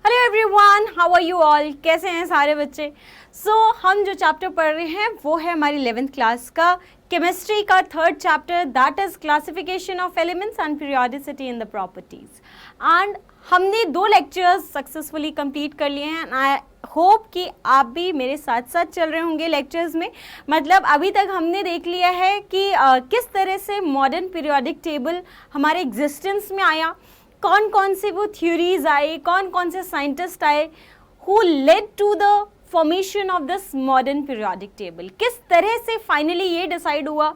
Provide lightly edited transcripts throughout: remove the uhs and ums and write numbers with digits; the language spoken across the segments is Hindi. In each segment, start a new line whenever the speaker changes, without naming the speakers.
Hello everyone, how are you all? कैसे हैं सारे बच्चे? हम जो चैप्टर पढ़ रहे हैं वो है हमारी 11th क्लास का केमिस्ट्री का third chapter, that is classification of elements and periodicity in the properties. And हमने 2 लेक्चर्स सक्सेसफुली कंप्लीट कर लिए हैं। आई होप कि आप भी मेरे साथ साथ चल रहे होंगे लेक्चर्स में। मतलब अभी तक हमने देख लिया है कि किस तरह से मॉडर्न पीरियोडिक टेबल हमारे एग्जिस्टेंस में आया, कौन कौन से वो थ्योरीज आए, कौन कौन से साइंटिस्ट आए who led to the formation of this modern periodic table. किस तरह से फाइनली ये डिसाइड हुआ,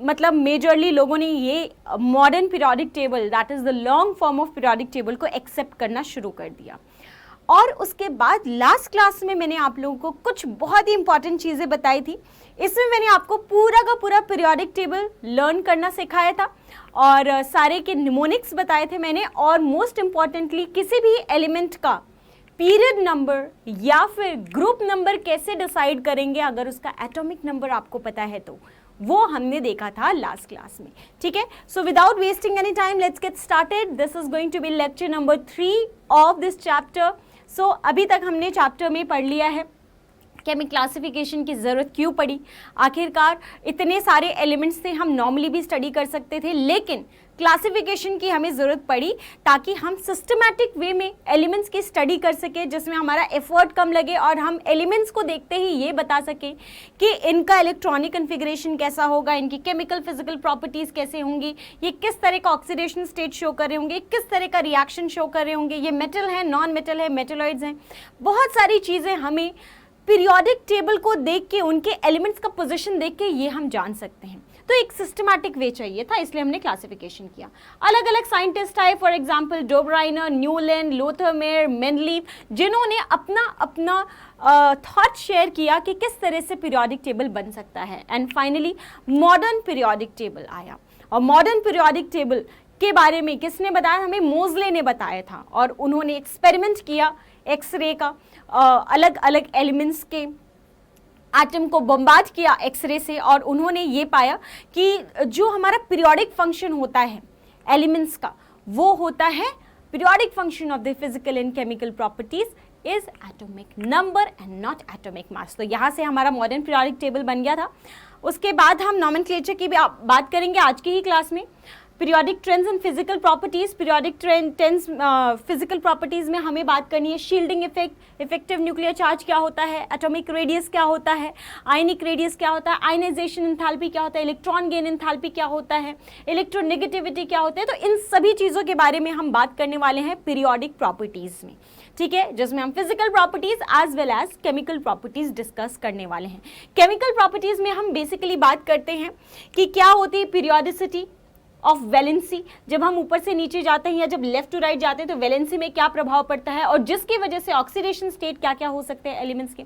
मतलब मेजरली लोगों ने ये modern periodic table, that is the long form of periodic table को एक्सेप्ट करना शुरू कर दिया। और उसके बाद लास्ट क्लास में मैंने आप लोगों को कुछ बहुत ही इंपॉर्टेंट चीज़ें बताई थी। इसमें मैंने आपको पूरा का पूरा पीरियोडिक टेबल लर्न करना सिखाया था और सारे के निमोनिक्स बताए थे मैंने। और मोस्ट इम्पॉर्टेंटली किसी भी एलिमेंट का पीरियड नंबर या फिर ग्रुप नंबर कैसे डिसाइड करेंगे अगर उसका एटॉमिक नंबर आपको पता है तो, वो हमने देखा था लास्ट क्लास में। ठीक है, so without wasting any time let's get started. This is going to be lecture number 3 of this chapter. अभी तक हमने चैप्टर में पढ़ लिया है कि हमें क्लासिफिकेशन की ज़रूरत क्यों पड़ी। आखिरकार इतने सारे एलिमेंट्स थे, हम नॉर्मली भी स्टडी कर सकते थे, लेकिन क्लासिफिकेशन की हमें ज़रूरत पड़ी ताकि हम सिस्टमैटिक वे में एलिमेंट्स की स्टडी कर सकें, जिसमें हमारा एफर्ट कम लगे और हम एलिमेंट्स को देखते ही ये बता सकें कि इनका इलेक्ट्रॉनिक कन्फिग्रेशन कैसा होगा, इनकी केमिकल फिजिकल प्रॉपर्टीज़ कैसे होंगी, ये किस तरह का ऑक्सीडेशन स्टेट शो कर रहे होंगे, किस तरह का रिएक्शन शो कर रहे होंगे, ये मेटल है, नॉन मेटल है, मेटलॉइड्स हैं। बहुत सारी चीज़ें हमें पीरियोडिक टेबल को देख के, उनके एलिमेंट्स का पोजीशन देख के ये हम जान सकते हैं। तो एक सिस्टमैटिक वे चाहिए था, इसलिए हमने क्लासिफिकेशन किया। अलग अलग साइंटिस्ट आए, फॉर एग्जांपल डोबराइनर, न्यूलैंड, लोथरमेयर, मेंडलीव, जिन्होंने अपना अपना थॉट शेयर किया कि किस तरह से पीरियोडिक टेबल बन सकता है। And finally modern periodic table आया। और मॉडर्न पीरियोडिक टेबल के बारे में किसने बताया? हमें मोज़ले ने बताया था। और उन्होंने एक्सपेरिमेंट किया एक्सरे का, अलग अलग एलिमेंट्स के एटम को बम्बार्ड किया एक्सरे से, और उन्होंने ये पाया कि जो हमारा पीरियोडिक फंक्शन होता है एलिमेंट्स का, वो होता है periodic function of the physical and chemical properties is atomic number and not atomic mass. तो यहाँ से हमारा मॉडर्न पीरियोडिक टेबल बन गया था। उसके बाद हम नॉमेनक्लेचर की भी बात करेंगे आज की ही क्लास में। Periodic trends and physical properties, periodic trends physical properties में हमें बात करनी है shielding effect, effective nuclear charge क्या होता है, एटॉमिक रेडियस क्या होता है, आयनिक रेडियस क्या होता है, आयनाइजेशन एंथैल्पी क्या होता है, इलेक्ट्रॉन गेन एंथैल्पी क्या होता है, इलेक्ट्रोनेगेटिविटी क्या होता है। तो इन सभी चीज़ों के बारे में हम बात करने वाले हैं पीरियोडिक प्रॉपर्टीज में। ठीक है, जिसमें हम physical properties as well as chemical properties discuss करने वाले हैं। केमिकल प्रॉपर्टीज में हम बेसिकली बात करते हैं कि क्या होती है पीरियोडिसिटी ऑफ वैलेंसी। जब हम ऊपर से नीचे जाते हैं या जब लेफ्ट टू राइट जाते हैं तो वैलेंसी में क्या प्रभाव पड़ता है और जिसकी वजह से ऑक्सीडेशन स्टेट क्या क्या हो सकते हैं एलिमेंट्स के।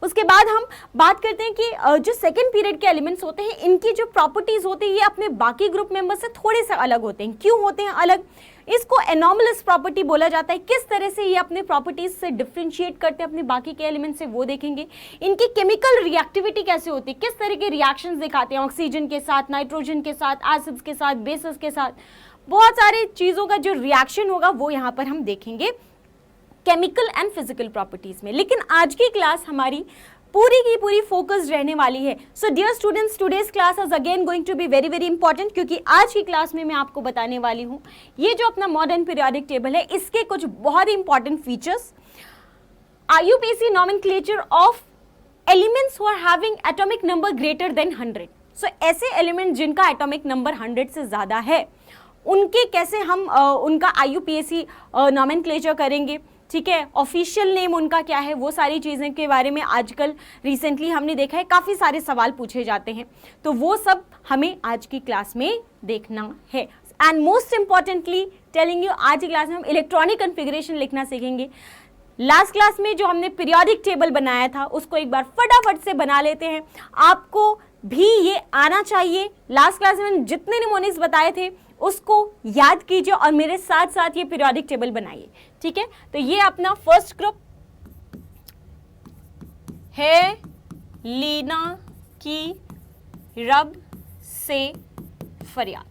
उसके बाद हम बात करते हैं कि जो सेकंड पीरियड के एलिमेंट्स होते हैं, इनकी जो प्रॉपर्टीज होती है ये अपने बाकी ग्रुप मेंबर से थोड़े से अलग होते हैं। क्यों होते हैं अलग? इसको एनॉमलस प्रॉपर्टी बोला जाता है। किस तरह से ये अपने प्रॉपर्टीज से डिफ्रेंशिएट करते हैं अपने बाकी के एलिमेंट से, वो देखेंगे। इनकी केमिकल रिएक्टिविटी कैसे होती है, किस तरह के रिएक्शंस दिखाते हैं ऑक्सीजन के साथ, नाइट्रोजन के साथ, एसिड्स के साथ, बेसिस के साथ, बहुत सारी चीज़ों का जो रिएक्शन होगा वो यहाँ पर हम देखेंगे केमिकल एंड फिजिकल प्रॉपर्टीज में। लेकिन आज की क्लास हमारी पूरी की पूरी फोकस रहने वाली है। So dear students, today's class is again going to be very very important, क्योंकि आज की क्लास में मैं आपको बताने वाली हूँ ये जो अपना मॉडर्न पीरियोडिक टेबल है, इसके कुछ बहुत ही important features, IUPAC nomenclature of elements who are having atomic number greater than 100। So ऐसे एलिमेंट जिनका एटॉमिक नंबर 100 से ज्यादा है, उनके कैसे हम उनका IUPAC नॉमेनक्लेचर करेंगे। ठीक है, ऑफिशियल नेम उनका क्या है, वो सारी चीज़ें के बारे में आजकल रिसेंटली हमने देखा है काफ़ी सारे सवाल पूछे जाते हैं, तो वो सब हमें आज की क्लास में देखना है। And most importantly telling you, आज की क्लास में हम इलेक्ट्रॉनिक कन्फिग्रेशन लिखना सीखेंगे। लास्ट क्लास में जो हमने पीरियोडिक टेबल बनाया था उसको एक बार फटाफट से बना लेते हैं। आपको भी ये आना चाहिए। लास्ट क्लास में जितने निमोनिक्स बताए थे उसको याद कीजिए और मेरे साथ साथ ये पीरियोडिक टेबल बनाइए। ठीक है, तो ये अपना फर्स्ट ग्रुप है लीना की रब से फरियाद,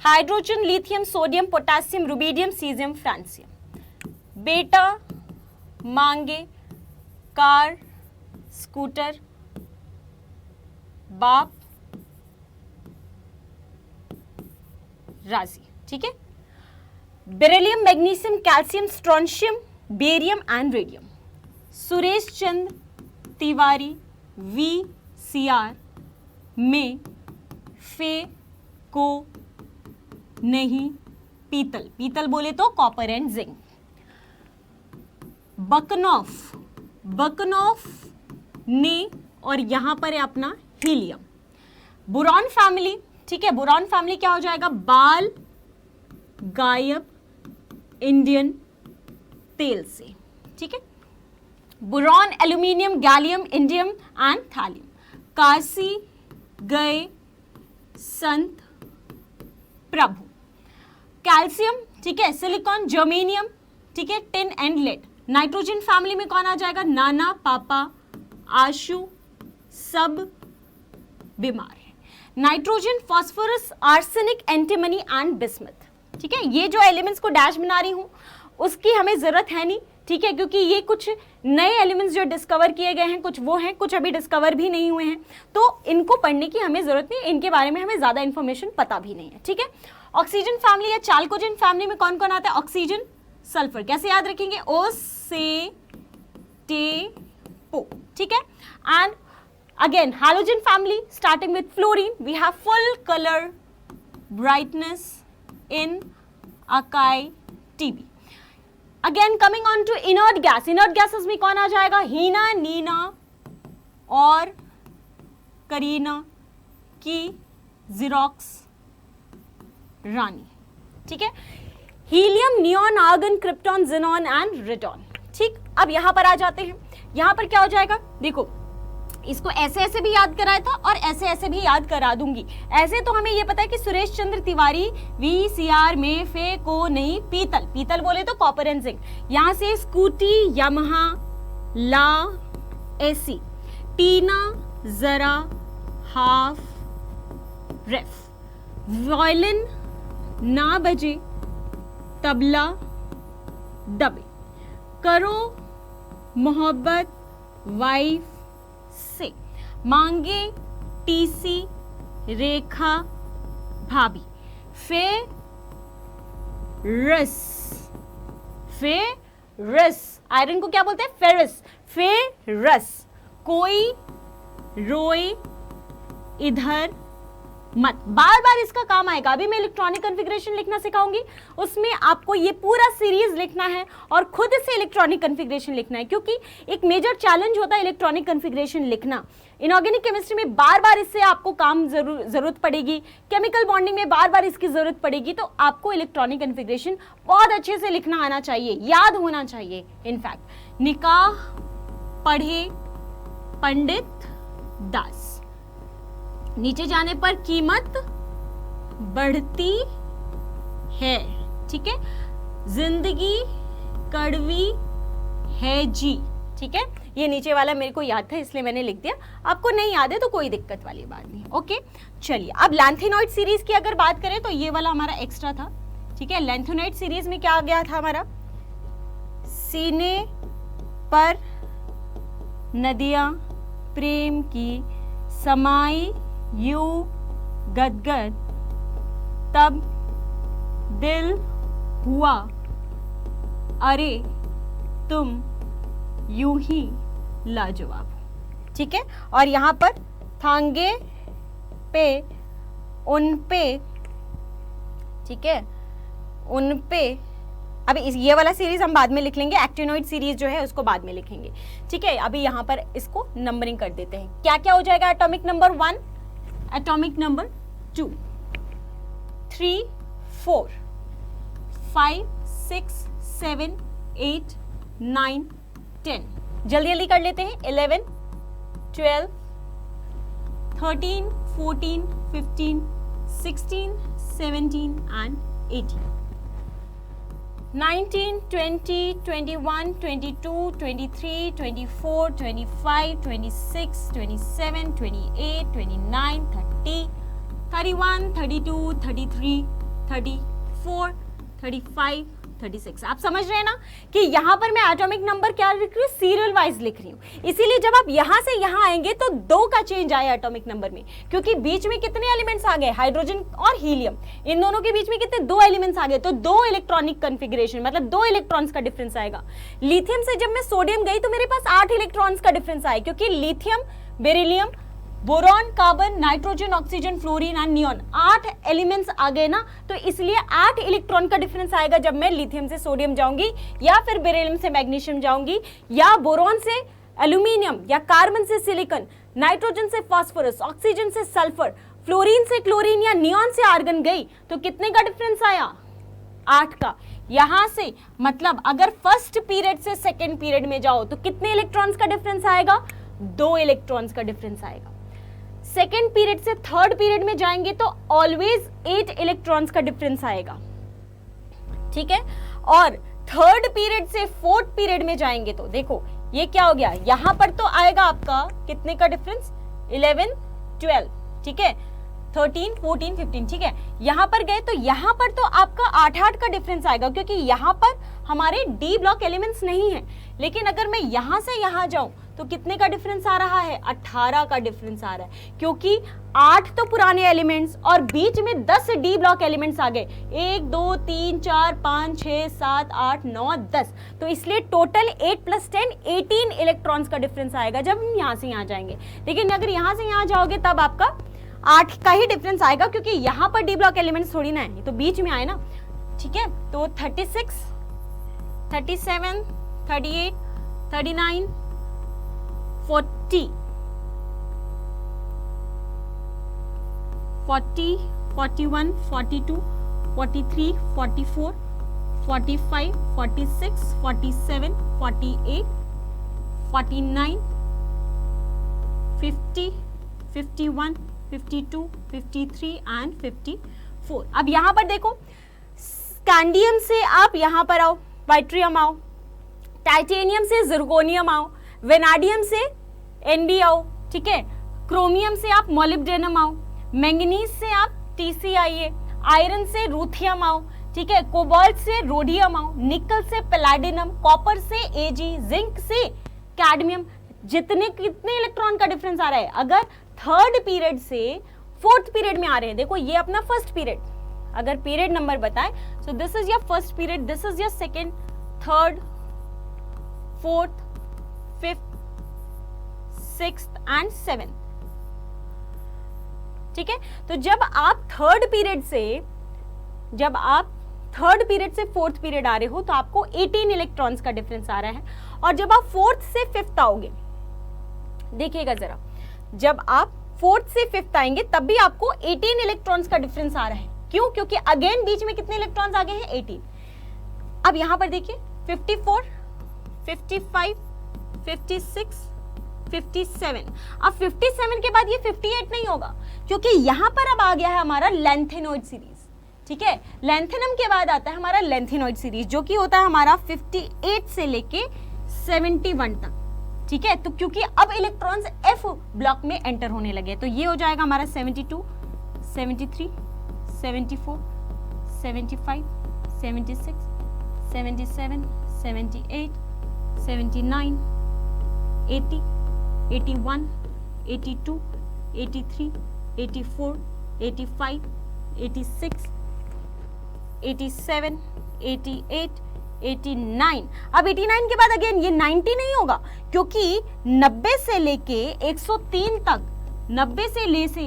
hydrogen, lithium, sodium, potassium, rubidium, caesium, francium. बेटा मांगे कार स्कूटर, बाप राजी। ठीक है। Beryllium, magnesium, calcium, strontium, barium and radium. Suresh Chandra Tiwari VCR में फे को नहीं पीतल, पीतल बोले तो कॉपर एंड जिंक। बकनॉफ ने, और यहां पर है अपना हीलियम। बोरॉन फैमिली, ठीक है, बोरॉन फैमिली क्या हो जाएगा, बाल गायब इंडियन तेल से। ठीक है। Boron, aluminium, gallium, indium and thallium. Kashi गए संत प्रभु। कैल्शियम, ठीक है, सिलिकॉन, जर्मेनियम, ठीक है, tin and lead. Nitrogen family में कौन आ जाएगा, नाना, पापा, आशु, सब बीमार है। Nitrogen, phosphorus, arsenic, antimony and bismuth. ठीक है। ये जो एलिमेंट्स को डैश बना रही हूं उसकी हमें जरूरत है नहीं, ठीक है, क्योंकि ये कुछ नए एलिमेंट्स जो डिस्कवर किए गए हैं, कुछ वो हैं, कुछ अभी डिस्कवर भी नहीं हुए हैं, तो इनको पढ़ने की हमें जरूरत नहीं, इनके बारे में हमें ज्यादा इंफॉर्मेशन पता भी नहीं है। ठीक है। ऑक्सीजन फैमिली या चाल्कोजन फैमिली में कौन कौन आता है, ऑक्सीजन, सल्फर, कैसे याद रखेंगे, ओ से टे पो। ठीक है। And again halogen family starting with fluorine, we have full colour brightness in अकाई टीबी। Again coming on to inert gas, inert gases में कौन आ जाएगा, हीना, नीना और करीना की जिरोक्स रानी। ठीक है। Helium, neon, argon, krypton, xenon and radon. ठीक। अब यहां पर आ जाते हैं, यहां पर क्या हो जाएगा, देखो इसको ऐसे ऐसे भी याद कराया था और ऐसे ऐसे भी याद करा दूंगी। ऐसे तो हमें ये पता है कि सुरेश चंद्र तिवारी VCR में फे को नहीं पीतल, पीतल बोले तो कॉपर एंड जिंक। यहां से स्कूटी, यमहा, ला एसी, टीना, जरा, हाफ रेफ, वायलिन, ना बजे, तबला, दबे, करो मोहब्बत वाइफ से, मांगे TC, रेखा भाभी, फेरस, आयरन को क्या बोलते हैं, फेरस, फेरस, कोई रोए इधर मत, बार बार इसका काम आएगा। अभी मैं इलेक्ट्रॉनिक कॉन्फ़िगरेशन लिखना सिखाऊंगी, उसमें आपको ये पूरा सीरीज लिखना है और खुद से इलेक्ट्रॉनिक कॉन्फ़िगरेशन लिखना है, क्योंकि एक मेजर चैलेंज होता है इलेक्ट्रॉनिक कॉन्फ़िगरेशन लिखना। इनऑर्गेनिक केमिस्ट्री में बार बार इससे आपको काम जरूरत पड़ेगी, केमिकल बॉन्डिंग में बार बार इसकी जरूरत पड़ेगी, तो आपको इलेक्ट्रॉनिक कॉन्फ़िगरेशन बहुत अच्छे से लिखना आना चाहिए, याद होना चाहिए। इनफैक्ट निकाह पढ़े पंडित दास, नीचे जाने पर कीमत बढ़ती है। ठीक है। जिंदगी कड़वी है जी। ठीक है। ये नीचे वाला मेरे को याद था इसलिए मैंने लिख दिया, आपको नहीं याद है तो कोई दिक्कत वाली बात नहीं। ओके चलिए, अब लैंथेनॉइड सीरीज की अगर बात करें तो ये वाला हमारा एक्स्ट्रा था। ठीक है। लैंथेनॉइड सीरीज में क्या आ गया था हमारा, सीने पर नदियां प्रेम की समाई यू गदगद, तब दिल हुआ अरे तुम यूं ही लाजवाब। ठीक है। और यहां पर थांगे पे उन पे, ठीक है, उन पे, अभी ये वाला सीरीज हम बाद में लिख लेंगे, एक्टिनोइड सीरीज जो है उसको बाद में लिखेंगे। ठीक है। अभी यहां पर इसको नंबरिंग कर देते हैं, क्या क्या हो जाएगा, एटॉमिक नंबर 1, एटॉमिक नंबर 2, 3, 4, 5, 6, 7, 8, 9, 10, जल्दी जल्दी कर लेते हैं, 11, 12, 13, 14, 15, 16, 17 and 18, 19, 20, 21, 22, 23, 24, 25, 26, 27, 28, 29, 30, 31, 32, 33, 34, 35, 36। आप समझ रहे हैं ना कि यहाँ पर मैं एटॉमिक नंबर क्या लिख रही हूँ, सीरियल वाइज लिख रही हूँ। इसीलिए जब आप यहाँ से यहाँ आएंगे तो 2 का चेंज आया एटॉमिक नंबर में, क्योंकि बीच में कितने एलिमेंट्स आ गए, हाइड्रोजन और हीलियम, इन दोनों के बीच में कितने 2 एलिमेंट्स आ गए, तो 2 इलेक्ट्रॉनिक कन्फिग्रेशन, मतलब 2 इलेक्ट्रॉन्स का डिफरेंस आएगा। लिथियम से जब मैं सोडियम गई तो मेरे पास 8 इलेक्ट्रॉन्स का डिफरेंस आया, क्योंकि lithium, beryllium, boron, carbon, nitrogen, oxygen, fluorine and neon, 8 elements आ गए ना, तो इसलिए 8 इलेक्ट्रॉन का डिफरेंस आएगा जब मैं लिथियम से सोडियम जाऊंगी, या फिर बेरिलियम से मैग्नीशियम जाऊंगी, या बोरॉन से एल्यूमिनियम, या कार्बन से सिलिकॉन, नाइट्रोजन से फास्फोरस, ऑक्सीजन से सल्फर, फ्लोरीन से क्लोरीन या नियॉन से आर्गन गई, तो कितने का डिफरेंस आया, 8 का। यहां से मतलब अगर फर्स्ट पीरियड से सेकेंड पीरियड में जाओ तो कितने इलेक्ट्रॉन्स का डिफरेंस आएगा, 2 इलेक्ट्रॉन्स का डिफरेंस आएगा। सेकेंड पीरियड से थर्ड पीरियड में जाएंगे तो ऑलवेज 8 इलेक्ट्रॉन्स का डिफरेंस आएगा, ठीक है। और थर्ड पीरियड से फोर्थ पीरियड में जाएंगे तो देखो ये क्या हो गया, यहां पर तो आएगा आपका कितने का डिफरेंस, 11, 12, ठीक है, 13, 14, 15, ठीक है। यहां पर गए तो यहां पर तो आपका 8-8 का डिफरेंस आएगा, क्योंकि यहां पर हमारे डी ब्लॉक एलिमेंट्स नहीं है। लेकिन अगर मैं यहां से यहां जाऊं तो कितने का डिफरेंस आ रहा है, 18 का डिफरेंस आ रहा है, क्योंकि 8 तो पुराने एलिमेंट्स और बीच में 10 डी ब्लॉक एलिमेंट्स आ गए, 1 2 3 4 5 6 7 8 9 10, तो इसलिए टोटल 8 + 10 18 इलेक्ट्रॉन्स का डिफरेंस आएगा जब हम यहाँ से यहाँ जाएंगे। लेकिन अगर यहाँ से यहाँ जाओगे तब आपका 8 का ही डिफरेंस आएगा, क्योंकि यहाँ पर डी ब्लॉक एलिमेंट्स थोड़ी ना है, तो बीच में आए ना, ठीक है। तो 36, 37, 38, 39, 40, 41, 42, 43, 44, 45, 46, 47, 48, 49, 50, 51, 52, 53 एंड 54। अब यहां पर देखो, स्कैंडियम से आप यहां पर आओ, वाइट्रियम आओ, टाइटेनियम से जिर्कोनियम आओ, वेनाडियम से एनबी आओ, ठीक है, क्रोमियम से आप मोलिब्डेनम आओ, मैंगनीज से आप टीसीआईए, आयरन से रूथियम आओ, ठीक है, कोबाल्ट से रोडियम आओ, निकल से पैलेडिनम, कॉपर से एजी, जिंक से कैडमियम। कितने इलेक्ट्रॉन का डिफरेंस आ रहा है, अगर थर्ड पीरियड से फोर्थ पीरियड में आ रहे हैं, देखो ये अपना फर्स्ट पीरियड, अगर पीरियड नंबर बताए, so this is your first period, this is your second, third, fourth, fifth, sixth and seventh, ठीक है। तो जब आप थर्ड पीरियड से फोर्थ पीरियड आ रहे हो तो आपको 18 इलेक्ट्रॉन्स का डिफरेंस आ रहा है, और जब आप फोर्थ से फिफ्थ आओगे, देखिएगा जरा, जब आप फोर्थ से फिफ्थ आएंगे तब भी आपको 18 इलेक्ट्रॉन्स का डिफरेंस आ रहा है। क्यों, क्योंकि अगेन बीच में कितने इलेक्ट्रॉन्स आ गए हैं, 18। अब यहां पर देखिए 54, 55, 56, 57। अब 57 के बाद ये 58 नहीं होगा, क्योंकि यहां पर अब आ गया है हमारा लेंथेनॉइड सीरीज, ठीक है। लेंथेनम के बाद आता है हमारा लेंथेनॉइड सीरीज, जो कि होता है हमारा 58 से लेके 71 तक, ठीक है। तो क्योंकि अब इलेक्ट्रॉन्स एफ ब्लॉक में एंटर होने लगे, तो ये हो जाएगा हमारा 72, 73, 74, 75, 76, 77, 78, 79, 80, 81, 82, 83, 84, 85, 86, 87, 88, 89। अब 89 के बाद अगेन ये 90 नहीं होगा, क्योंकि 90 से लेके 103 तक, 90 से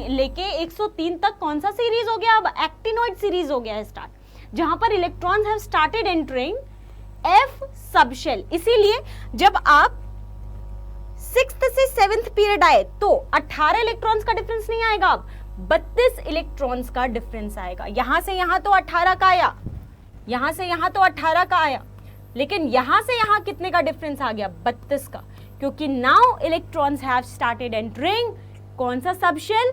लेके 103 तक कौन सा सीरीज हो गया, अब एक्टिनॉइड सीरीज हो गया है स्टार्ट, जहां पर electrons have started entering F subshell. इसीलिए जब आप 6th से 7th पीरियड आए तो 18 इलेक्ट्रॉन्स का डिफरेंस नहीं आएगा, अब 32 इलेक्ट्रॉन्स का डिफरेंस आएगा। यहां से यहां तो 18 का आया, यहां से यहां तो 18 का आया, लेकिन यहां से यहां कितने का डिफरेंस आ गया, 32 का, क्योंकि now electrons have started entering कौन सा सबशेल,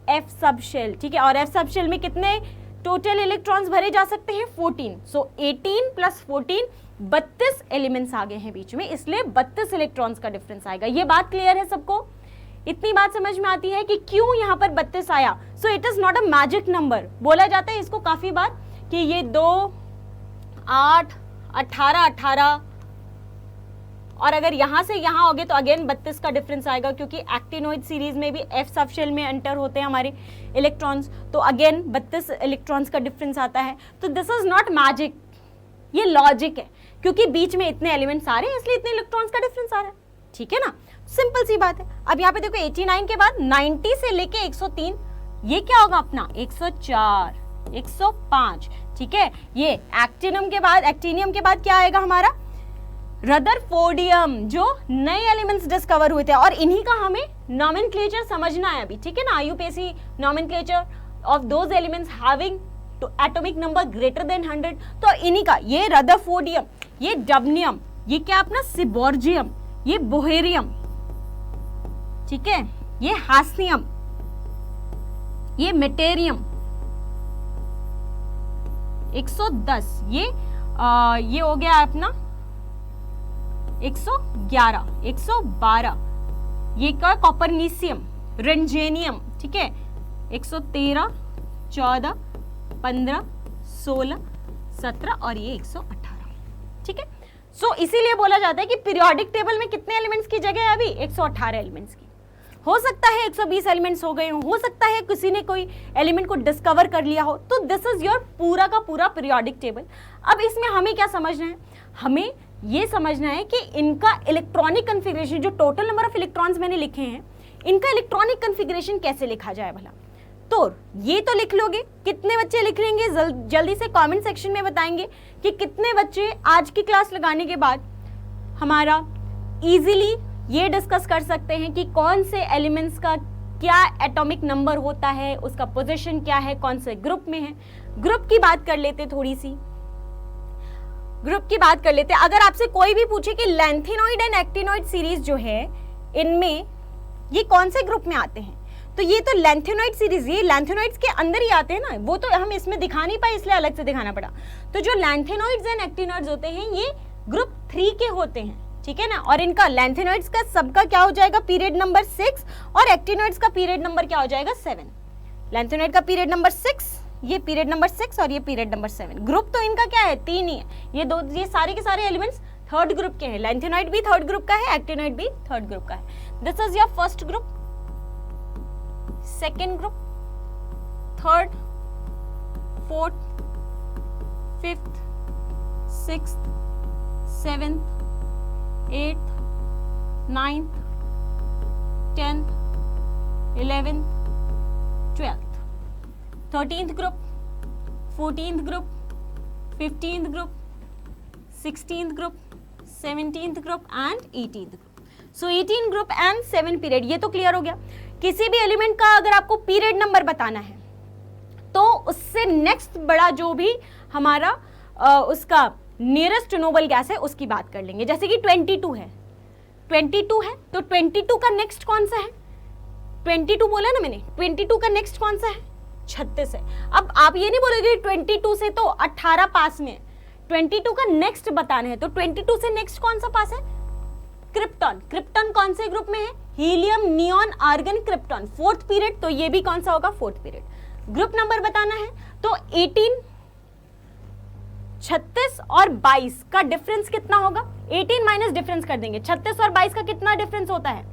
एफ सबशेल, ठीक है। और एफ सबशेल में कितने टोटल इलेक्ट्रॉन्स भरे जा सकते हैं, 14। सो 18 + 14, 32 एलिमेंट्स आ गए हैं बीच में, इसलिए 32 इलेक्ट्रॉन्स का डिफरेंस आएगा। ये बात क्लियर है सबको, इतनी बात समझ में आती है कि क्यों यहाँ पर 32 आया। So it is not a magic number, बोला जाता है इसको काफी बार कि ये 2 8, 18, 18, और अगर यहाँ से यहाँ हो गए तो अगेन 32 का डिफरेंस आएगा, क्योंकि एक्टिनोइड सीरीज में भी F सब शेल में एंटर होते हैं हमारे इलेक्ट्रॉन्स, तो अगेन 32 इलेक्ट्रॉन्स का डिफरेंस आता है। तो दिस इज नॉट मैजिक, ये लॉजिक है, क्योंकि बीच में इतने एलिमेंट्स आ रहे हैं इसलिए इतने इलेक्ट्रॉन्स का डिफरेंस आ रहा है, ठीक है ना, सिंपल सी बात है। अब यहाँ पे देखो 89 के बाद 90 से लेके 103, ये क्या होगा अपना 104, 105, ठीक है। ये एक्टिनियम के बाद क्या आएगा हमारा रदरफोर्डियम, जो नए एलिमेंट्स डिस्कवर हुए थे, और इन्हीं का हमें नॉमेनक्लेचर समझना है अभी, ठीक है ना। UPSC nomenclature of those elements having atomic number greater than 100, तो इन्हीं का ये रदरफोर्डियम, ये डबनियम, ये क्या अपना सिबोर्जियम, ये बोहेरियम, ठीक है, ये हास्नियम, ये मेटेरियम 110, ये हो गया अपना 111, 112, ये क्या कॉपरनीसियम, रेंजेनियम, ठीक है, 113, 14, 15, 16, 17 और ये 118, ठीक है। सो इसीलिए बोला जाता है कि पीरियोडिक टेबल में कितने एलिमेंट्स की जगह है अभी 118 एलिमेंट्स की। हो सकता है 120 एलिमेंट्स हो गए हो सकता है किसी ने कोई एलिमेंट को डिस्कवर कर लिया हो, तो दिस इज योर पूरा का पूरा पीरियोडिक टेबल। अब इसमें हमें क्या समझना है, हमें ये समझना है कि इनका इलेक्ट्रॉनिक कन्फिगरेशन, जो टोटल नंबर ऑफ इलेक्ट्रॉन्स मैंने लिखे हैं, इनका इलेक्ट्रॉनिक कन्फिगरेशन कैसे लिखा जाए भला। तो ये तो लिख लोगे, कितने बच्चे लिख लेंगे जल्दी से कमेंट सेक्शन में बताएंगे कि कितने बच्चे आज की क्लास लगाने के बाद हमारा इजीली ये डिस्कस कर सकते हैं कि कौन से एलिमेंट्स का क्या एटॉमिक नंबर होता है, उसका पोजीशन क्या है, कौन से ग्रुप में है। ग्रुप की बात कर लेते, थोड़ी सी ग्रुप की बात कर लेते। अगर आपसे कोई भी पूछे कि लैंथेनॉइड एंड एक्टिनॉइड सीरीज जो है, इनमें ये कौन से ग्रुप में आते हैं, तो ये तो लैंथेनॉइड सीरीज, ये लैंथेनॉइड्स के अंदर ही आते हैं ना, वो तो हम इसमें दिखा नहीं पाए इसलिए अलग से दिखाना पड़ा। तो जो लैंथेनॉइड्स एंड एक्टिनॉइड्स होते हैं ये ग्रुप 3 के होते हैं, ठीक है ना। और इनका लैंथेनॉइड्स का सबका क्या हो जाएगा पीरियड नंबर 6, और एक्टिनॉइड्स का पीरियड नंबर क्या हो जाएगा 7। लैंथेनॉइड का पीरियड नंबर 6, ये पीरियड नंबर 6 और ये पीरियड नंबर 7। ग्रुप तो इनका क्या है 3 ही है, ये सारे के सारे एलिमेंट्स थर्ड ग्रुप के हैं। लैंथेनॉइड भी थर्ड ग्रुप का है, एक्टिनॉइड भी थर्ड ग्रुप का है। This is your first group, second group, third, fourth, fifth, sixth, seventh, 8th, 9th, 10th, 11th, 12th, 13th group, 14th group, 15th group, 16th group, 17th group and 18th group. So 18 group and 7 period, ये तो क्लियर हो गया। किसी भी एलिमेंट का अगर आपको पीरियड नंबर बताना है तो उससे नेक्स्ट बड़ा जो भी हमारा उसका नियरेस्ट नोबल गैस है उसकी बात कर लेंगे। जैसे कि 22 है, 22 है तो 22 का नेक्स्ट कौन सा है, 22 बोला ना मैंने, 22 का नेक्स्ट कौन सा है 36 है। अब आप ये नहीं बोलोगे 22 से तो 18 पास में, 22 का नेक्स्ट बताना है तो 22 से नेक्स्ट कौन सा पास है क्रिप्टॉन। क्रिप्टॉन कौन से ग्रुप में है, helium, neon, argon, krypton, fourth period, तो ये भी कौन सा होगा फोर्थ पीरियड। ग्रुप नंबर बताना है तो 18, 36 और 22 का डिफरेंस कितना होगा, 18 माइनस डिफरेंस कर देंगे, 36 और 22 का कितना डिफरेंस होता है,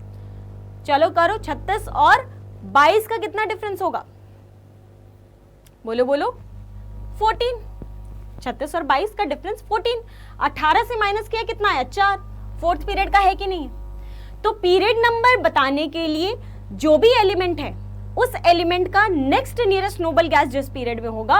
चलो करो, 36 और 22 का कितना डिफरेंस होगा, बोलो बोलो 14। 36 और 22 का डिफरेंस 14, 18 से माइनस किया कितना आया 4, फोर्थ पीरियड का है कि नहीं। तो पीरियड नंबर बताने के लिए जो भी एलिमेंट है उस एलिमेंट का नेक्स्ट नियरेस्ट नोबल गैस जिस पीरियड में होगा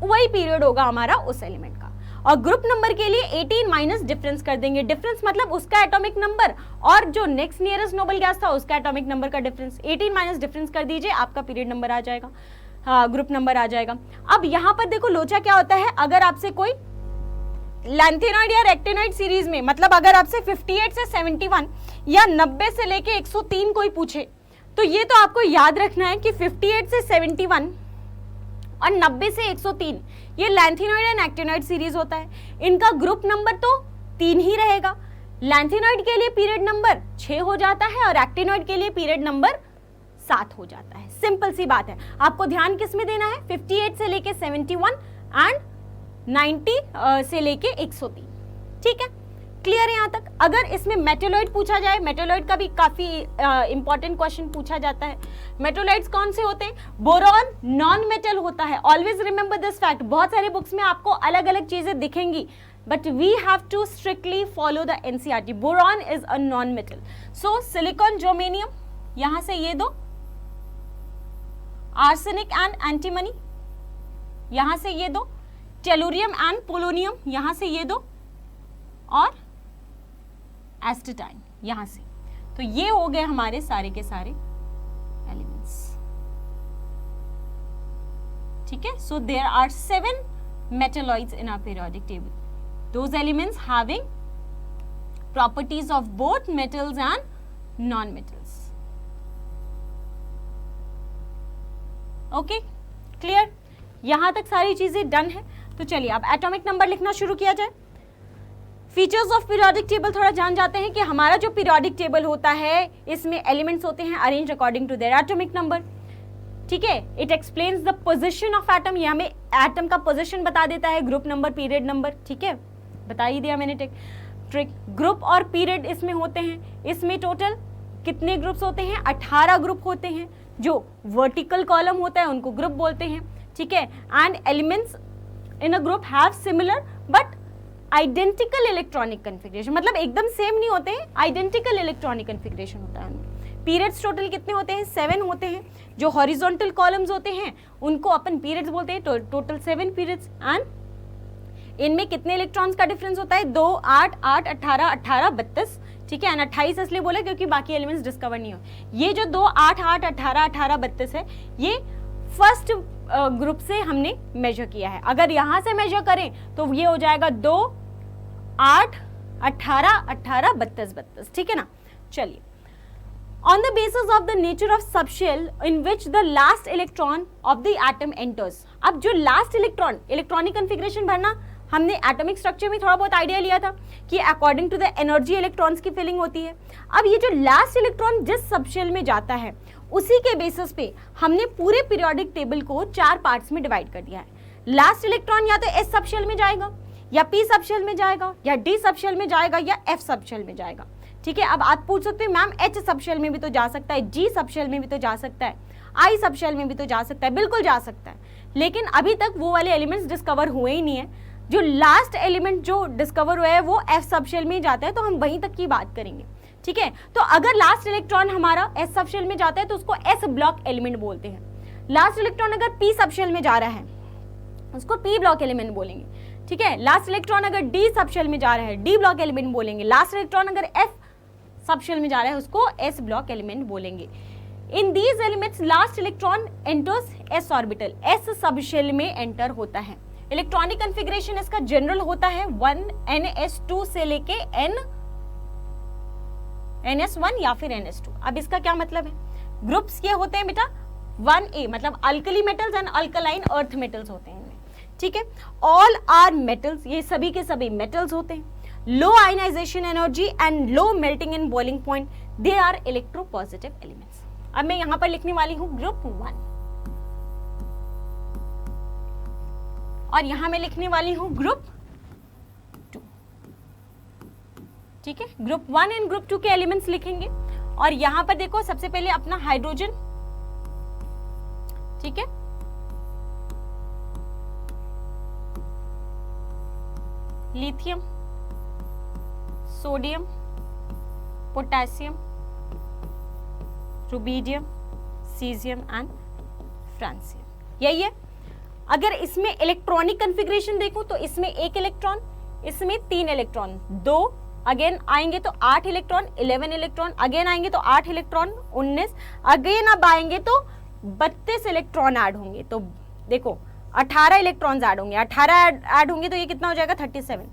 वही पीरियड होगा हमारा उस एलिमेंट का। और ग्रुप नंबर के लिए 18 माइनस डिफरेंस कर देंगे, डिफरेंस मतलब उसका एटॉमिक नंबर और जो नेक्स्ट नियरेस्ट नोबल गैस था उसका एटॉमिक नंबर का डिफरेंस, 18 माइनस डिफरेंस कर दीजिए, आपका पीरियड नंबर आ जाएगा, हाँ ग्रुप नंबर आ जाएगा। अब यहाँ पर देखो लोचा क्या होता है, अगर आपसे कोई लैंथेनॉइड या रेक्टेनॉइड सीरीज में, मतलब अगर आपसे 58 से 71 या 90 से लेके 103 कोई पूछे तो ये तो आपको याद रखना है कि 58 से 71 और 90 से 103 ये लैंथेनॉइड एंड एक्टिनॉइड सीरीज होता है। इनका ग्रुप नंबर तो 3 ही रहेगा। लैंथेनॉइड के लिए पीरियड नंबर 6 हो जाता है और एक्टिनॉइड के लिए पीरियड नंबर 7 हो जाता है। सिंपल सी बात है, आपको ध्यान किस में देना है, 58 से लेके 71 एंड 90 से लेके 103। ठीक है, क्लियर है यहाँ तक। अगर इसमें मेटेलॉइड पूछा जाए, मेटेलॉइड का भी काफी इंपॉर्टेंट क्वेश्चन पूछा जाता है। मेटेलॉइड्स कौन से होते हैं? बोरॉन नॉन मेटल होता है, ऑलवेज रिमेंबर दिस फैक्ट। बहुत सारे बुक्स में आपको अलग अलग चीजें दिखेंगी, but we have to strictly follow the NCERT. Boron is a non metal. So silicon, germanium, यहां से ये दो, आर्सेनिक एंड एंटीमनी, यहां से ये दो, टेलुरियम एंड पोलोनियम, यहां से ये दो, और एस्टेटाइन यहां से। तो ये हो गए हमारे सारे के सारे एलिमेंट्स। ठीक है, so there are 7 metalloids in our periodic table. Those elements having properties of both metals and non-metals. Okay, clear? यहां तक सारी चीजें डन है। तो चलिए अब एटॉमिक नंबर लिखना शुरू किया जाए। फीचर्स ऑफ पीरियोडिक टेबल थोड़ा जान जाते हैं कि हमारा जो पीरियोडिक टेबल होता है इसमें एलिमेंट्स होते हैं arrange according to their atomic number. ठीक है, it explains the position of atom, ये हमें एटम का पोजीशन बता देता है, ग्रुप नंबर, पीरियड नंबर। ठीक है, बता ही दिया मैंने ट्रिक। ग्रुप और पीरियड इसमें होते हैं। इसमें टोटल कितने ग्रुप्स होते हैं? 18 ग्रुप होते हैं। जो वर्टिकल कॉलम होता है उनको ग्रुप बोलते हैं। ठीक है, and elements in a group have similar but identical electronic configuration, मतलब एकदम सेम नहीं होते हैं, आइडेंटिकल इलेक्ट्रॉनिक कन्फिग्रेशन होता है उनमें। पीरियड्स टोटल कितने होते हैं? 7 होते हैं। जो हॉरिजॉन्टल कॉलम्स होते हैं उनको अपन पीरियड्स बोलते हैं। Total 7 periods. एंड इनमें कितने इलेक्ट्रॉन्स का डिफरेंस होता है? 2, 8, 8, 18, 18, 32। ठीक है, एंड 28 इसलिए बोले क्योंकि बाकी एलिमेंट्स डिस्कवर नहीं हो। ये जो 2, 8, 8, 18, 18, 32 है, ये फर्स्ट ग्रुप से हमने मेजर किया है। अगर यहां से मेजर करें तो ये हो जाएगा 2, 8, 18, 18, 32, 32। ठीक है ना। चलिए, on the basis of the nature of subshell in which the last electron of the atom enters। अब जो लास्ट इलेक्ट्रॉन, इलेक्ट्रॉनिक कन्फिग्रेशन भरना हमने एटॉमिक स्ट्रक्चर में थोड़ा बहुत आइडिया लिया था कि according to the energy electrons की फिलिंग होती है। अब ये जो लास्ट इलेक्ट्रॉन जिस सबशेल में जाता है उसी के बेसिस पे हमने पूरे पीरियोडिक टेबल को 4 पार्ट्स में डिवाइड कर दिया है। लास्ट इलेक्ट्रॉन या तो एस सबशेल में जाएगा, या पी सबशेल में जाएगा, या डी सबशेल में जाएगा, या एफ सबशेल में जाएगा। ठीक है, अब आप पूछ सकते हैं मैम एच सबशेल में भी तो जा सकता है, जी सबशेल में भी तो जा सकता है, आई सबशेल में भी तो जा सकता है। बिल्कुल जा सकता है, लेकिन अभी तक वो वाले एलिमेंट्स डिस्कवर हुए ही नहीं है। जो लास्ट एलिमेंट जो डिस्कवर हुआ है वो एफ सबशेल में ही जाता है, तो हम वहीं तक की बात करेंगे। ठीक है, तो अगर लास्ट इलेक्ट्रॉन हमारा एस सबशेल में जाता है तो उसको एस ब्लॉक एलिमेंट बोलते हैं। लास्ट इलेक्ट्रॉन अगर पी सबशेल में जा रहा है उसको पी ब्लॉक एलिमेंट बोलेंगे। ठीक है, लास्ट इलेक्ट्रॉन अगर डी सबशेल में जा रहा है डी ब्लॉक एलिमेंट बोलेंगे। लास्ट इलेक्ट्रॉन अगर एफ सबशेल में जा रहा है उसको एस ब्लॉक एलिमेंट बोलेंगे। In these elements last electron enters S orbital, S subshell में एंटर होता है। इलेक्ट्रॉनिक कन्फिग्रेशन इसका जनरल होता है 1ns2 से लेके ns1 या फिर ns2। अब इसका क्या मतलब है? ग्रुप्स ये होते हैं बेटा 1a, मतलब alkali metals and alkaline earth metals होते हैं इनमें। ठीक है, ऑल आर मेटल्स, ये सभी के सभी मेटल्स होते हैं। Low ionisation energy and low melting and boiling point, they are electropositive elements. अब मैं यहां पर लिखने वाली हूं ग्रुप 1 और यहां मैं लिखने वाली हूं ग्रुप 2। ठीक है, ग्रुप 1 एंड ग्रुप 2 के एलिमेंट्स लिखेंगे। और यहां पर देखो सबसे पहले अपना हाइड्रोजन, ठीक है, lithium, sodium, potassium, rubidium, caesium and francium, यही है। अगर इसमें इलेक्ट्रॉनिक कन्फिग्रेशन देखूं तो इसमें 1 इलेक्ट्रॉन, इसमें 3 इलेक्ट्रॉन, 2 अगेन आएंगे तो 8 इलेक्ट्रॉन, 11 इलेक्ट्रॉन, अगेन आएंगे तो 8 इलेक्ट्रॉन, 19, अगेन अब आएंगे तो 32 इलेक्ट्रॉन ऐड होंगे। तो देखो 18 इलेक्ट्रॉन्स ऐड होंगे, 18 ऐड होंगे तो ये कितना हो जाएगा 37।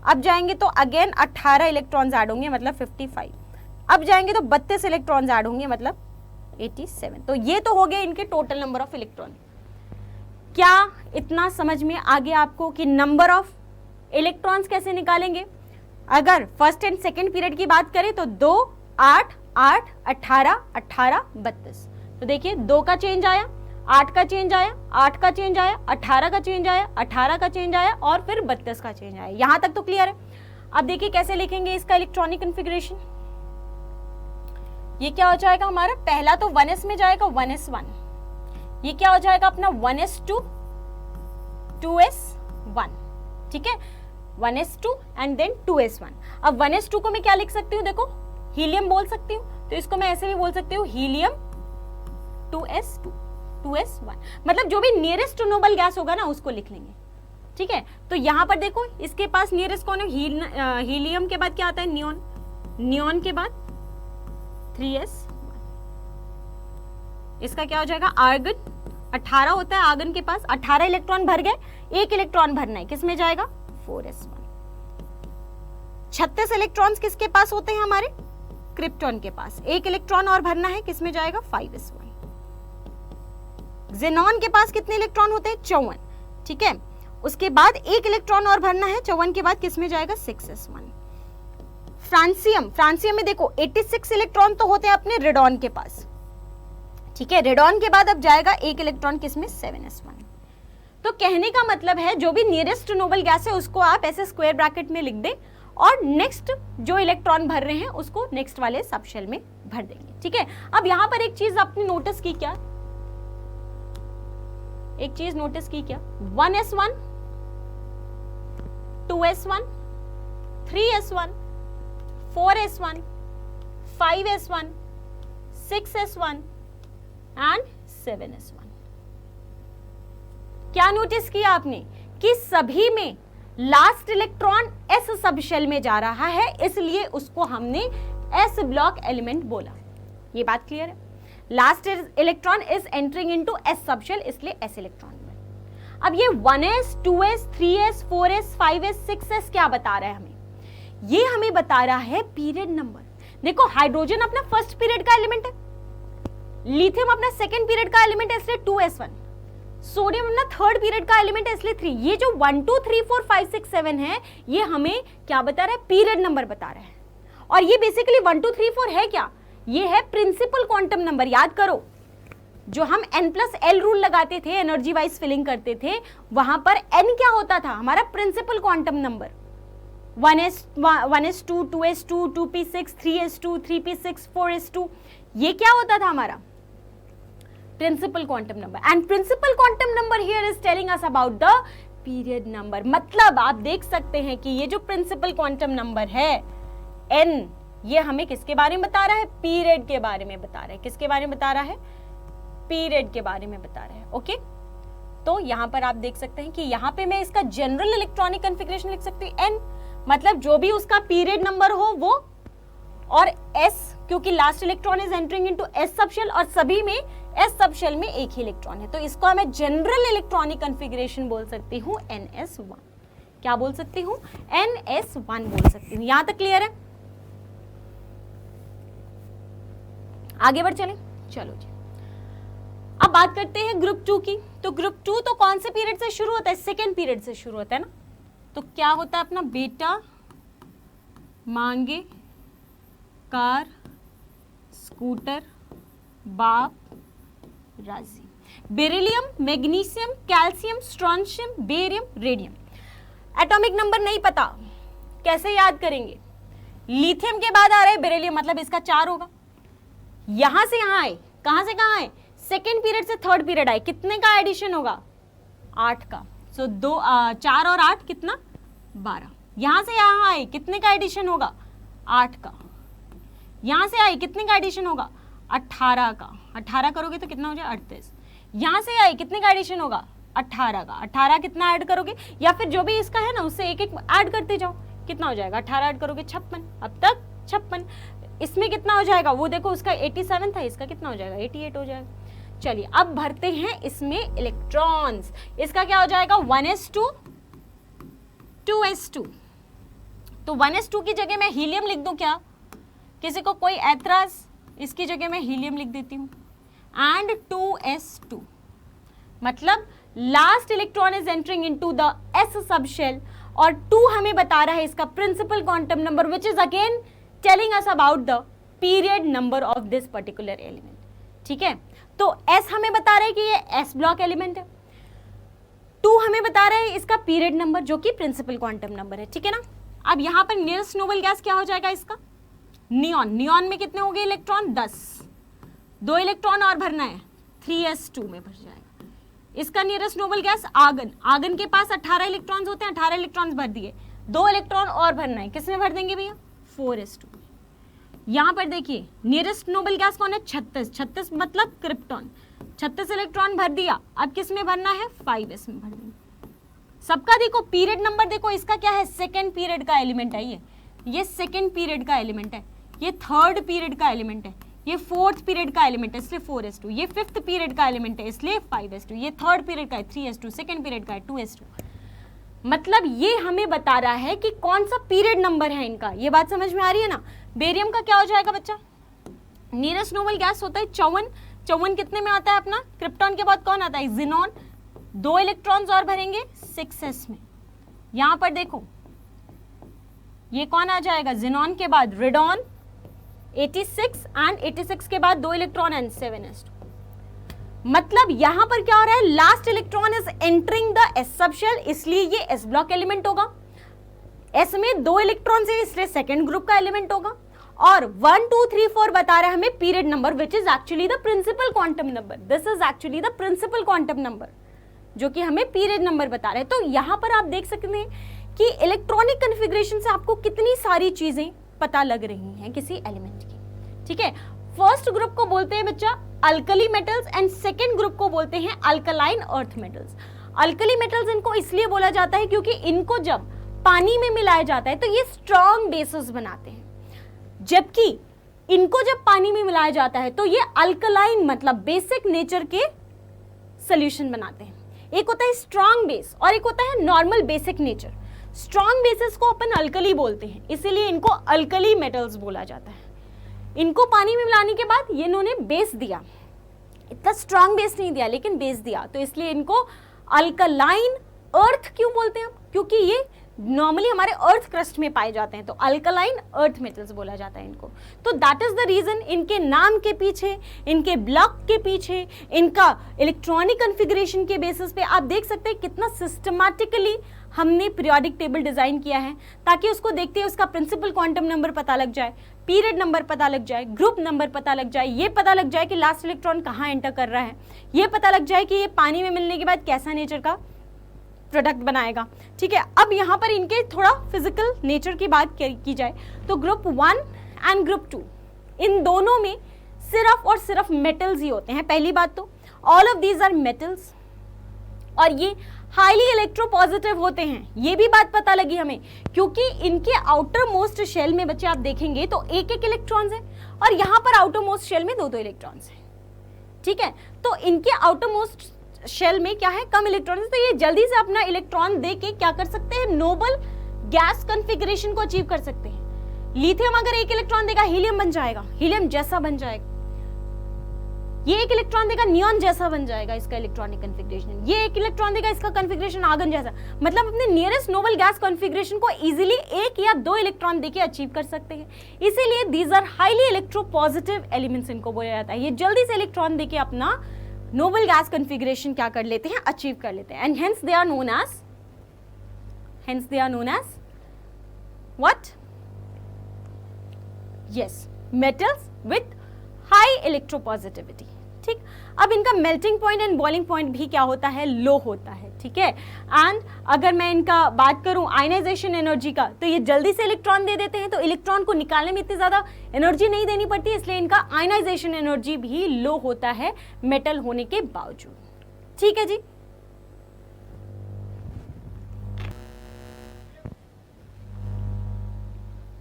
अब जाएंगे तो अगेन 18 इलेक्ट्रॉन्स ऐड होंगे मतलब 55। अब जाएंगे तो 32 इलेक्ट्रॉन्स ऐड होंगे मतलब 87। तो ये तो हो गए इनके टोटल नंबर ऑफ इलेक्ट्रॉन। क्या इतना समझ में आ गया आपको कि नंबर ऑफ इलेक्ट्रॉन्स कैसे निकालेंगे? अगर फर्स्ट एंड सेकेंड पीरियड की बात करें तो 2, 8, 8, 18, 18, 32। तो देखिए 2 का चेंज आया, 8 का चेंज आया, 8 का चेंज आया, 18 का चेंज आया, 18 का चेंज आया और फिर 32 का चेंज आया। यहां तक तो क्लियर है। अब देखिए कैसे लिखेंगे इसका इलेक्ट्रॉनिक कॉन्फ़िगरेशन। ये क्या हो जाएगा हमारा, पहला तो 1s में जाएगा 1s1, ये क्या हो जाएगा अपना 1s2 2s1, ठीक है, 1s2 एंड देन 2s1। अब 1s2 को मैं क्या लिख सकती हूँ, देखो हीलियम बोल सकती हूँ, तो इसको मैं ऐसे भी बोल सकती हूँ हीलियम 2s2 2s1, मतलब जो भी नियरेस्ट टू नोबल गैस होगा ना उसको लिख लेंगे, ठीक है। तो यहां पर देखो इसके पास नियरेस्ट कौन है, हीलियम के बाद क्या आता है नियॉन, नियॉन के बाद 3s1, इसका क्या हो जाएगा आर्गन, 18 होता है आर्गन के पास, 18 इलेक्ट्रॉन भर गए, एक इलेक्ट्रॉन भरना है, किस में जाएगा 4s1। 36 इलेक्ट्रॉन्स किसके पास होते हैं हमारे, क्रिप्टॉन के पास, एक इलेक्ट्रॉन और भरना है, किस में जाएगा 5s1। ज़ेनॉन के पास कितने इलेक्ट्रॉन होते हैं 54, ठीक है, उसके बाद एक इलेक्ट्रॉन और भरना है, 54 के बाद किस में जाएगा 6s1। फ्रांसियम, फ्रांसियम में देखो 86 इलेक्ट्रॉन तो होते हैं अपने रेडॉन के पास, ठीक है, रेडॉन के बाद अब जाएगा एक इलेक्ट्रॉन किसमें 7s1। तो कहने का मतलब है जो भी नियरेस्ट नोबल गैस है उसको आप ऐसे स्क्वायर ब्रैकेट में लिख दें और नेक्स्ट जो इलेक्ट्रॉन भर रहे हैं उसको नेक्स्ट वाले सब शेल में भर देंगे, ठीक है। अब यहां पर एक चीज आपने नोटिस की क्या, एक चीज नोटिस की क्या, 1s1 2s1 3s1 4s1 5s1 6s1 and 7s1। क्या नोटिस किया आपने कि सभी में last electron s sub shell में जा रहा है, इसलिए उसको हमने एस ब्लॉक एलिमेंट बोला। ये बात क्लियर है, last electron is entering into s sub shell, इसलिए एस इलेक्ट्रॉन में। अब ये 1s 2s 3s 4s 5s 6s क्या बता रहा है हमें, ये हमें बता रहा है पीरियड नंबर। देखो हाइड्रोजन अपना फर्स्ट पीरियड का एलिमेंट है, लिथियम अपना सेकंड पीरियड का एलिमेंट है इसलिए 2s1, सोडियम अपना थर्ड पीरियड का एलिमेंट है इसलिए 3। ये जो 1 2 3 4 5 6 7 है ये हमें क्या बता रहा है, पीरियड नंबर बता रहा है। और ये बेसिकली 1 2 3 4 है क्या, ये है प्रिंसिपल क्वांटम नंबर। याद करो जो हम n+l रूल लगाते थे, एनर्जी वाइज फिलिंग करते थे, वहां पर n क्या होता था हमारा principal quantum number, 1s2 2s2 2p6 3s2 3p6 4s2, ये क्या होता था हमारा principal quantum number. And principal quantum number here is telling us about the period number. मतलब आप देख सकते हैं कि ये जो प्रिंसिपल क्वांटम नंबर है n, ये हमें किसके बारे में बता रहा है, पीरियड के बारे में बता रहा है। किसके बारे में बता रहा है, पीरियड के बारे में बता रहा है। ओके, तो यहां पर आप देख सकते हैं कि यहां पे मैं इसका जनरल इलेक्ट्रॉनिक कॉन्फ़िगरेशन लिख सकती हूँ n, मतलब जो भी उसका पीरियड नंबर हो वो, और s क्योंकि last electron is entering into s sub shell और सभी में s सब शेल में एक ही इलेक्ट्रॉन है, तो इसको मैं जनरल इलेक्ट्रॉनिक कॉन्फ़िगरेशन बोल सकती हूँ ns1। क्या बोल सकती हूँ, ns1 बोल सकती हूँ। यहां तक क्लियर है, आगे बढ़ चलें, चलो जी। अब बात करते हैं ग्रुप 2 की। तो ग्रुप 2 तो कौन से पीरियड से शुरू होता है, सेकेंड पीरियड से शुरू होता है ना। तो क्या होता है अपना बेटा मांगे कार स्कूटर बाप राजी, beryllium magnesium calcium strontium barium radium. Atomic number नहीं पता, कैसे याद करेंगे, लिथियम के बाद आ रहा है बेरिलियम, मतलब इसका 4 होगा। यहां से यहां आए, कहां से कहां आए, सेकेंड पीरियड से थर्ड पीरियड आए, कितने का एडिशन होगा 8 का। सो 4 और 8 कितना 12। यहां से यहां आए कितने का एडिशन होगा 8 का। यहां से आए कितने का एडिशन होगा 18 का। 18 करोगे तो कितना हो जाए 38। यहां से आए कितने का एडिशन होगा 18 का। 18 कितना ऐड करोगे, या फिर जो भी इसका है ना उससे एक एक ऐड करते जाओ, कितना हो जाएगा 18 ऐड करोगे 56। अब तक 56, इसमें कितना हो जाएगा, वो देखो उसका 87 था, इसका कितना हो जाएगा 88 हो जाएगा। चलिए अब भरते हैं इसमें इलेक्ट्रॉन्स। इसका क्या हो जाएगा 1s2 2s2। तो 1s2 की जगह मैं हीलियम लिख दूं क्या, किसी को कोई ऐतराज, इसकी जगह मैं हीलियम लिख देती हूं। एंड 2s2 मतलब last electron is entering into the s sub shell, और 2 हमें बता रहा है इसका principal quantum number, which is again telling us about the period number of this particular element. ठीक है, तो S हमें बता रहा है कि ये S ब्लॉक एलिमेंट है, 2 हमें बता रहा है इसका पीरियड नंबर जो कि प्रिंसिपल क्वांटम नंबर है, ठीक है ना। अब यहाँ पर नियरेस्ट नोबल गैस क्या हो जाएगा इसका, नियॉन। नियॉन में कितने हो गए इलेक्ट्रॉन, 10, 2 इलेक्ट्रॉन और भरना है, 3s2 में भर जाएगा। इसका nearest noble gas argon. Argon के पास 18 इलेक्ट्रॉन्स होते हैं, 18 इलेक्ट्रॉन्स भर दिए, 2 इलेक्ट्रॉन और भरना है, किसमें भर देंगे भैया, 4s2 में। यहाँ पर देखिए नियरेस्ट नोबल गैस कौन है, 36, 36 मतलब क्रिप्टॉन, 36 इलेक्ट्रॉन भर दिया, अब किस में भरना है, 5s में भर देंगे। सबका देखो पीरियड नंबर देखो, इसका क्या है, सेकेंड पीरियड का एलिमेंट है, ये सेकेंड पीरियड का एलिमेंट है, ये थर्ड पीरियड का एलिमेंट है, ये फोर्थ पीरियड का एलिमेंट है इसलिए 4s2, ये फिफ्थ पीरियड का एलिमेंट है इसलिए 5s2, ये थर्ड पीरियड का है 3s2, सेकेंड पीरियड का है 2s2। मतलब ये हमें बता रहा है कि कौन सा पीरियड नंबर है इनका, ये बात समझ में आ रही है ना। बेरियम का क्या हो जाएगा बच्चा, नियरेस्ट नोबल गैस होता है 54, 54 कितने में आता है अपना, क्रिप्टॉन के बाद कौन आता है, जिनॉन, 2 इलेक्ट्रॉन्स और भरेंगे 6s में। यहां पर देखो ये कौन आ जाएगा, जिनॉन के बाद रेडॉन 86 एंड 86 के बाद 2 इलेक्ट्रॉन एंड 7s2। मतलब यहां पर क्या हो रहा है, last electron is entering the s sub shell, इसलिए ये s ब्लॉक एलिमेंट होगा। s में 2 इलेक्ट्रॉन है इसलिए सेकेंड ग्रुप का एलिमेंट होगा। और 1 2 3 4 बता रहे हैं हमें period number which is actually the principal quantum number, this is actually the principal quantum number जो कि हमें पीरियड नंबर बता रहे हैं। तो यहां पर आप देख सकते हैं कि इलेक्ट्रॉनिक कन्फिग्रेशन से आपको कितनी सारी चीजें पता लग रही हैं किसी एलिमेंट की, ठीक है। फर्स्ट ग्रुप को बोलते हैं बच्चा alkali metals and second group को बोलते हैं alkaline earth metals. Alkali metals इनको इसलिए बोला जाता है क्योंकि इनको जब पानी में मिलाया जाता है तो ये स्ट्रॉन्ग बेसेस बनाते हैं, जबकि इनको जब पानी में मिलाया जाता है तो ये अल्कलाइन मतलब बेसिक नेचर के सॉल्यूशन बनाते हैं। एक होता है स्ट्रॉन्ग बेस और एक होता है normal basic nature. Strong bases को अपन अल्कली बोलते हैं, इसीलिए इनको अल्कली मेटल्स बोला जाता है। इनको पानी में मिलाने के बाद ये इन्होंने बेस दिया, इतना स्ट्रॉन्ग बेस नहीं दिया लेकिन बेस दिया, तो इसलिए इनको अल्कलाइन अर्थ क्यों बोलते हैं, क्योंकि ये नॉर्मली हमारे अर्थ क्रस्ट में पाए जाते हैं, तो अल्कलाइन अर्थ मेटल्स बोला जाता है इनको। तो दैट इज द रीजन इनके नाम के पीछे, इनके ब्लॉक के पीछे, इनका इलेक्ट्रॉनिक कॉन्फ़िगरेशन के बेसिस पे आप देख सकते हैं कितना सिस्टमैटिकली हमने पीरियोडिक टेबल डिजाइन किया है, ताकि उसको देखते ही उसका प्रिंसिपल क्वांटम नंबर पता लग जाए, पीरियड नंबर पता लग जाए, ग्रुप नंबर पता लग जाए, ये पता लग जाए कि लास्ट इलेक्ट्रॉन कहाँ एंटर कर रहा है, ये पता लग जाए कि ये पानी में मिलने के बाद कैसा नेचर का प्रोडक्ट बनाएगा, ठीक है। अब यहाँ पर इनके थोड़ा फिजिकल नेचर की बात की जाए तो ग्रुप 1 एंड ग्रुप 2 इन दोनों में सिर्फ और सिर्फ मेटल्स ही होते हैं। पहली बात तो all of these are metals और ये हाईली इलेक्ट्रोपॉजिटिव होते हैं, ये भी बात पता लगी हमें, क्योंकि इनके आउटर मोस्ट शेल में बच्चे आप देखेंगे तो एक एक इलेक्ट्रॉन्स है और यहाँ पर आउटर मोस्ट शेल में 2-2 इलेक्ट्रॉन्स हैं, ठीक है। तो इनके आउटर मोस्ट शेल में क्या है, कम इलेक्ट्रॉन है, तो ये जल्दी से अपना इलेक्ट्रॉन दे के क्या कर सकते हैं, नोबल गैस कॉन्फ़िगरेशन को अचीव कर सकते हैं। लिथियम अगर एक इलेक्ट्रॉन देगा हीलियम बन जाएगा, हीलियम जैसा बन जाएगा, ये एक इलेक्ट्रॉन देगा नियॉन जैसा बन जाएगा इसका इलेक्ट्रॉनिक कॉन्फ़िगरेशन, ये एक इलेक्ट्रॉन देगा इसका कॉन्फ़िगरेशन आर्गन जैसा, मतलब अपने नियरेस्ट नोबल गैस कॉन्फ़िगरेशन को इजीली 1 या 2 इलेक्ट्रॉन देके अचीव कर सकते हैं। इसीलिए these are highly electropositive elements इनको बोला जाता है, ये जल्दी से इलेक्ट्रॉन देके अपना नोबल गैस कॉन्फ़िगरेशन क्या कर लेते हैं, अचीव कर लेते हैं, and hence they are known as what, yes, metals with high electropositivity, ठीक। अब इनका melting point and boiling point भी क्या होता है, लो होता है, ठीक है। एंड अगर मैं इनका बात करूं आयनाइजेशन एनर्जी का, तो ये जल्दी से इलेक्ट्रॉन दे देते हैं, तो इलेक्ट्रॉन को निकालने में इतनी ज्यादा एनर्जी नहीं देनी पड़ती, इसलिए इनका आयनाइजेशन एनर्जी भी लो होता है मेटल होने के बावजूद, ठीक है जी।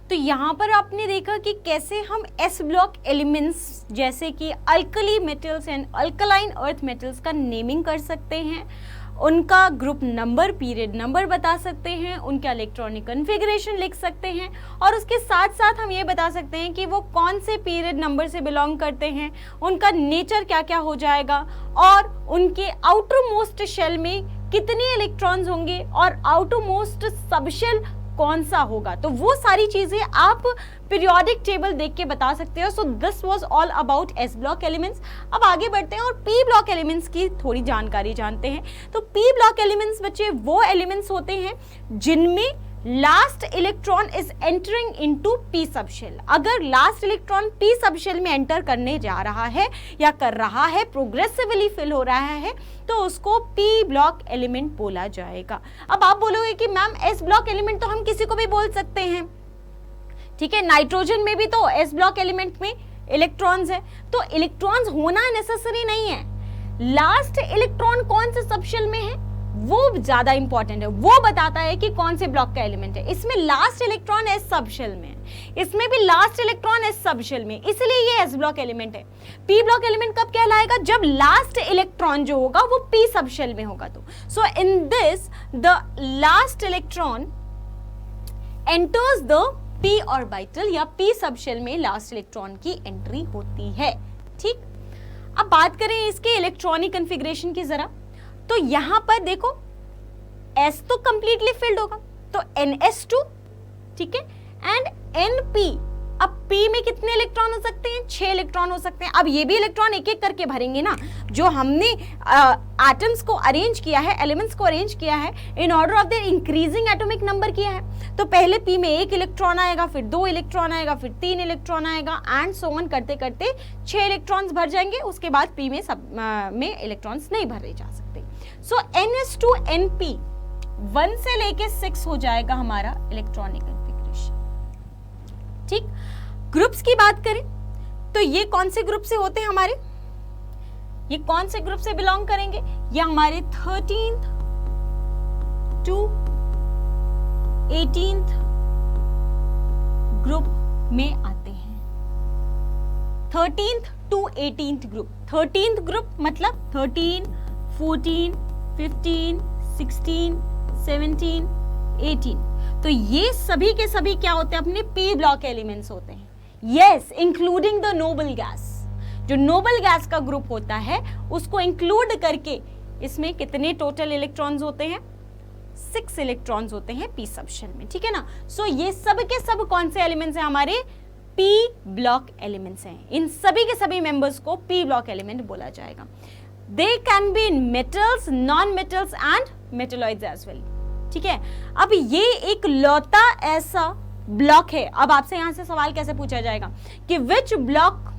तो यहाँ पर आपने देखा कि कैसे हम एस ब्लॉक एलिमेंट्स जैसे कि alkali metals and alkaline earth metals का नेमिंग कर सकते हैं, उनका ग्रुप नंबर, पीरियड नंबर बता सकते हैं, उनका इलेक्ट्रॉनिक कॉन्फ़िगरेशन लिख सकते हैं, और उसके साथ साथ हम ये बता सकते हैं कि वो कौन से पीरियड नंबर से बिलोंग करते हैं, उनका नेचर क्या क्या हो जाएगा, और उनके आउटर मोस्ट शेल में कितने इलेक्ट्रॉन्स होंगे, और आउटर मोस्ट सबशेल कौन सा होगा, तो वो सारी चीजें आप पीरियोडिक टेबल देख के बता सकते हो। So this was all about S block elements. अब आगे बढ़ते हैं और पी ब्लॉक एलिमेंट्स की थोड़ी जानकारी जानते हैं। तो पी ब्लॉक एलिमेंट्स बच्चे वो एलिमेंट्स होते हैं जिनमें last electron is entering into P subshell. अगर लास्ट इलेक्ट्रॉन पी सबशेल में एंटर करने जा रहा है या कर रहा है, प्रोग्रेसिवली फिल हो रहा है, तो उसको पी ब्लॉक एलिमेंट बोला जाएगा। अब आप बोलोगे कि मैम एस ब्लॉक एलिमेंट तो हम किसी को भी बोल सकते हैं, ठीक है, नाइट्रोजन में भी तो एस ब्लॉक एलिमेंट में इलेक्ट्रॉन्स है, तो इलेक्ट्रॉन्स होना नेसेसरी नहीं है। लास्ट इलेक्ट्रॉन कौन से सबशेल में है वो ज्यादा इंपॉर्टेंट है, वो बताता है कि कौन से ब्लॉक का एलिमेंट है। इसमें लास्ट इलेक्ट्रॉन एस सबशेल में है, इसमें भी लास्ट इलेक्ट्रॉन एस सबशेल में, इसलिए ये एस ब्लॉक एलिमेंट है। पी ब्लॉक एलिमेंट कब कहलाएगा, जब लास्ट इलेक्ट्रॉन जो होगा वो पी सबशेल में होगा। तो so in this the last electron enters the P orbital या पी सबशेल में लास्ट इलेक्ट्रॉन की एंट्री होती है। ठीक, अब बात करें इसके इलेक्ट्रॉनिक कॉन्फ़िगरेशन की जरा, तो यहां पर देखो S तो कंप्लीटली फिल्ड होगा, तो NS2, ठीक है, एंड NP। अब P में कितने इलेक्ट्रॉन हो सकते हैं, 6 इलेक्ट्रॉन हो सकते हैं। अब ये भी इलेक्ट्रॉन एक एक करके भरेंगे ना, जो हमने एटम्स को अरेंज किया है, एलिमेंट्स को अरेंज किया है in order of their increasing atomic number किया है। तो पहले P में 1 इलेक्ट्रॉन आएगा, फिर 2 इलेक्ट्रॉन आएगा, फिर 3 इलेक्ट्रॉन आएगा, एंड सो ऑन करते करते 6 इलेक्ट्रॉन्स भर जाएंगे। उसके बाद P में इलेक्ट्रॉन्स नहीं भरे जा सकते। सो NS2NP 1 से लेके 6 हो जाएगा हमारा इलेक्ट्रॉनिक कॉन्फ़िगरेशन। ठीक, ग्रुप्स की बात करें तो ये कौन से ग्रुप से होते हैं हमारे, ये कौन से ग्रुप से बिलोंग करेंगे, ये हमारे 13th to 18th ग्रुप में आते हैं। 13th to 18th group, 13th group मतलब 13, 14, 15, 16, 17, 18, तो ये सभी के सभी क्या होते हैं, अपने पी ब्लॉक एलिमेंट्स होते हैं। Yes, including the noble gas. जो नोबल गैस का ग्रुप होता है उसको इंक्लूड करके इसमें कितने टोटल इलेक्ट्रॉन्स होते हैं, 6 इलेक्ट्रॉन्स होते हैं पी सबशेल में, ठीक है ना। सो ये सब के सब कौन से एलिमेंट्स हैं, हमारे पी ब्लॉक एलिमेंट्स हैं। इन सभी के सभी मेंबर्स को पी ब्लॉक एलिमेंट बोला जाएगा। They can be in metals, non-metals and metalloids as well. ठीक है, अब ये एक लौता ऐसा ब्लॉक है। अब आपसे यहां से सवाल कैसे पूछा जाएगा कि which block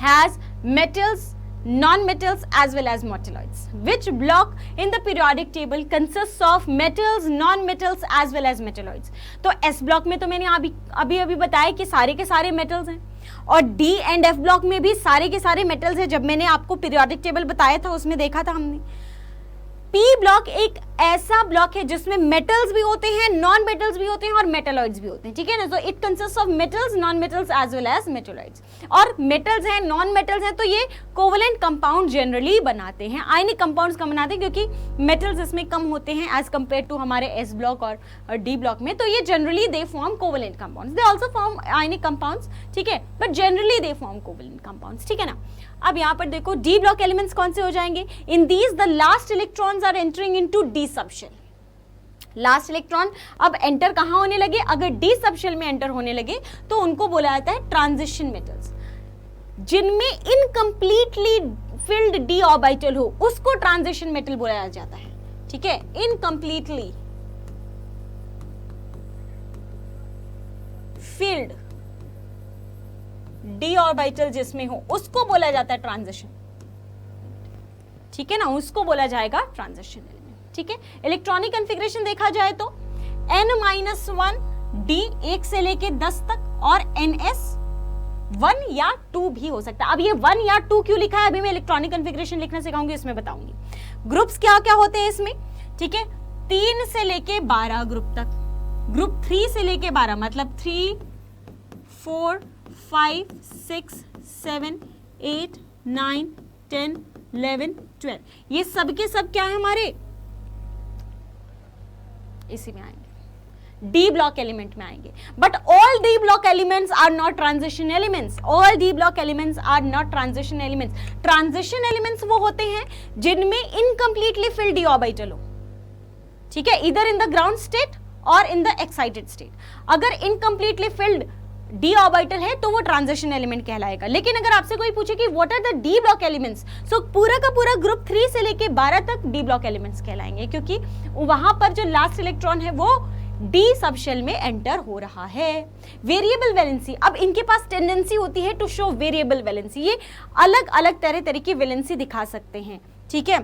has metals, non-metals as well as metalloids? Which block in the periodic table consists of metals, non-metals as well as metalloids? तो S ब्लॉक में तो मैंने अभी बताया कि सारे के सारे मेटल्स हैं, और डी एंड एफ ब्लॉक में भी सारे के सारे मेटल्स हैं। जब मैंने आपको पीरियोडिक टेबल बताया था उसमें देखा था हमने। पी ब्लॉक एक ऐसा ब्लॉक है जिसमें मेटल्स भी होते हैं, नॉन मेटल्स भी होते हैं और मेटालॉइड्स भी होते हैं, ठीक है ना। So it consist of metals, non metals as well as metalloids. और मेटल्स हैं, नॉन मेटल्स हैं, तो ये कोवलेंट कंपाउंड जनरली बनाते हैं, आयनिक कंपाउंड्स कम बनाते हैं, क्योंकि मेटल्स इसमें कम होते हैं एज कंपेयर टू हमारे एस ब्लॉक और डी ब्लॉक में। तो ये generally they form covalent compounds, they also form ionic compounds, ठीक है, but generally they form covalent compounds, ठीक है ना। अब यहाँ पर देखो डी ब्लॉक एलिमेंट्स कौन से हो जाएंगे, in these the last electrons are entering into d subshell. Last electron अब एंटर कहां होने लगे, अगर डी सबशेल में एंटर होने लगे तो उनको बोला जाता है ट्रांजिशन मेटल्स। जिनमें इनकम्प्लीटली फिल्ड डी ऑर्बिटल हो उसको ट्रांजिशन मेटल बोला जाता है, ठीक है। इनकम्प्लीटली फिल्ड डी ऑर्बिटल जिसमें हो उसको बोला जाता है ट्रांजिशन, ठीक है ना, उसको बोला जाएगा ट्रांजिशन एलिमेंट, ठीक है। इलेक्ट्रॉनिक कॉन्फ़िगरेशन देखा जाए तो n-1 डी 1 से लेके 10 तक और ns 1 या 2 भी हो सकता है। अब ये 1 या 2 क्यों लिखा है, अभी मैं इलेक्ट्रॉनिक कॉन्फ़िगरेशन लिखना सिखाऊंगी, इसमें बताऊंगी। ग्रुप्स क्या क्या होते हैं इसमें, ठीक है, 3 से लेके 12 ग्रुप तक। ग्रुप 3 से लेके 12 मतलब 3, 4, 5, 6, 7, 8, 9, 10, 11, 12, ये सब के सब क्या है हमारे इसी में आएंगे, डी ब्लॉक एलिमेंट में आएंगे। But all d block elements are not transition elements, all d block elements are not transition elements. Transition elements वो होते हैं जिनमें इनकम्प्लीटली फिल्ड डी ऑर्बिटल हो, ठीक है, इधर इन द ग्राउंड स्टेट और इन द एक्साइटेड स्टेट। अगर इनकम्प्लीटली फिल्ड डी ऑर्बिटल है तो वो ट्रांजिशन एलिमेंट कहलाएगा। लेकिन अगर आपसे कोई पूछे कि what are the D block elements, so पूरा का पूरा ग्रुप 3 से लेके 12 तक डी ब्लॉक एलिमेंट्स कहलाएंगे, क्योंकि वहां पर जो लास्ट इलेक्ट्रॉन है वो डी सब शेल में एंटर हो रहा है। वेरिएबल वैलेंसी, अब इनके पास टेंडेंसी होती है टू शो वेरिएबल वैलेंसी, ये अलग अलग तरह की वैलेंसी दिखा सकते हैं, ठीक है।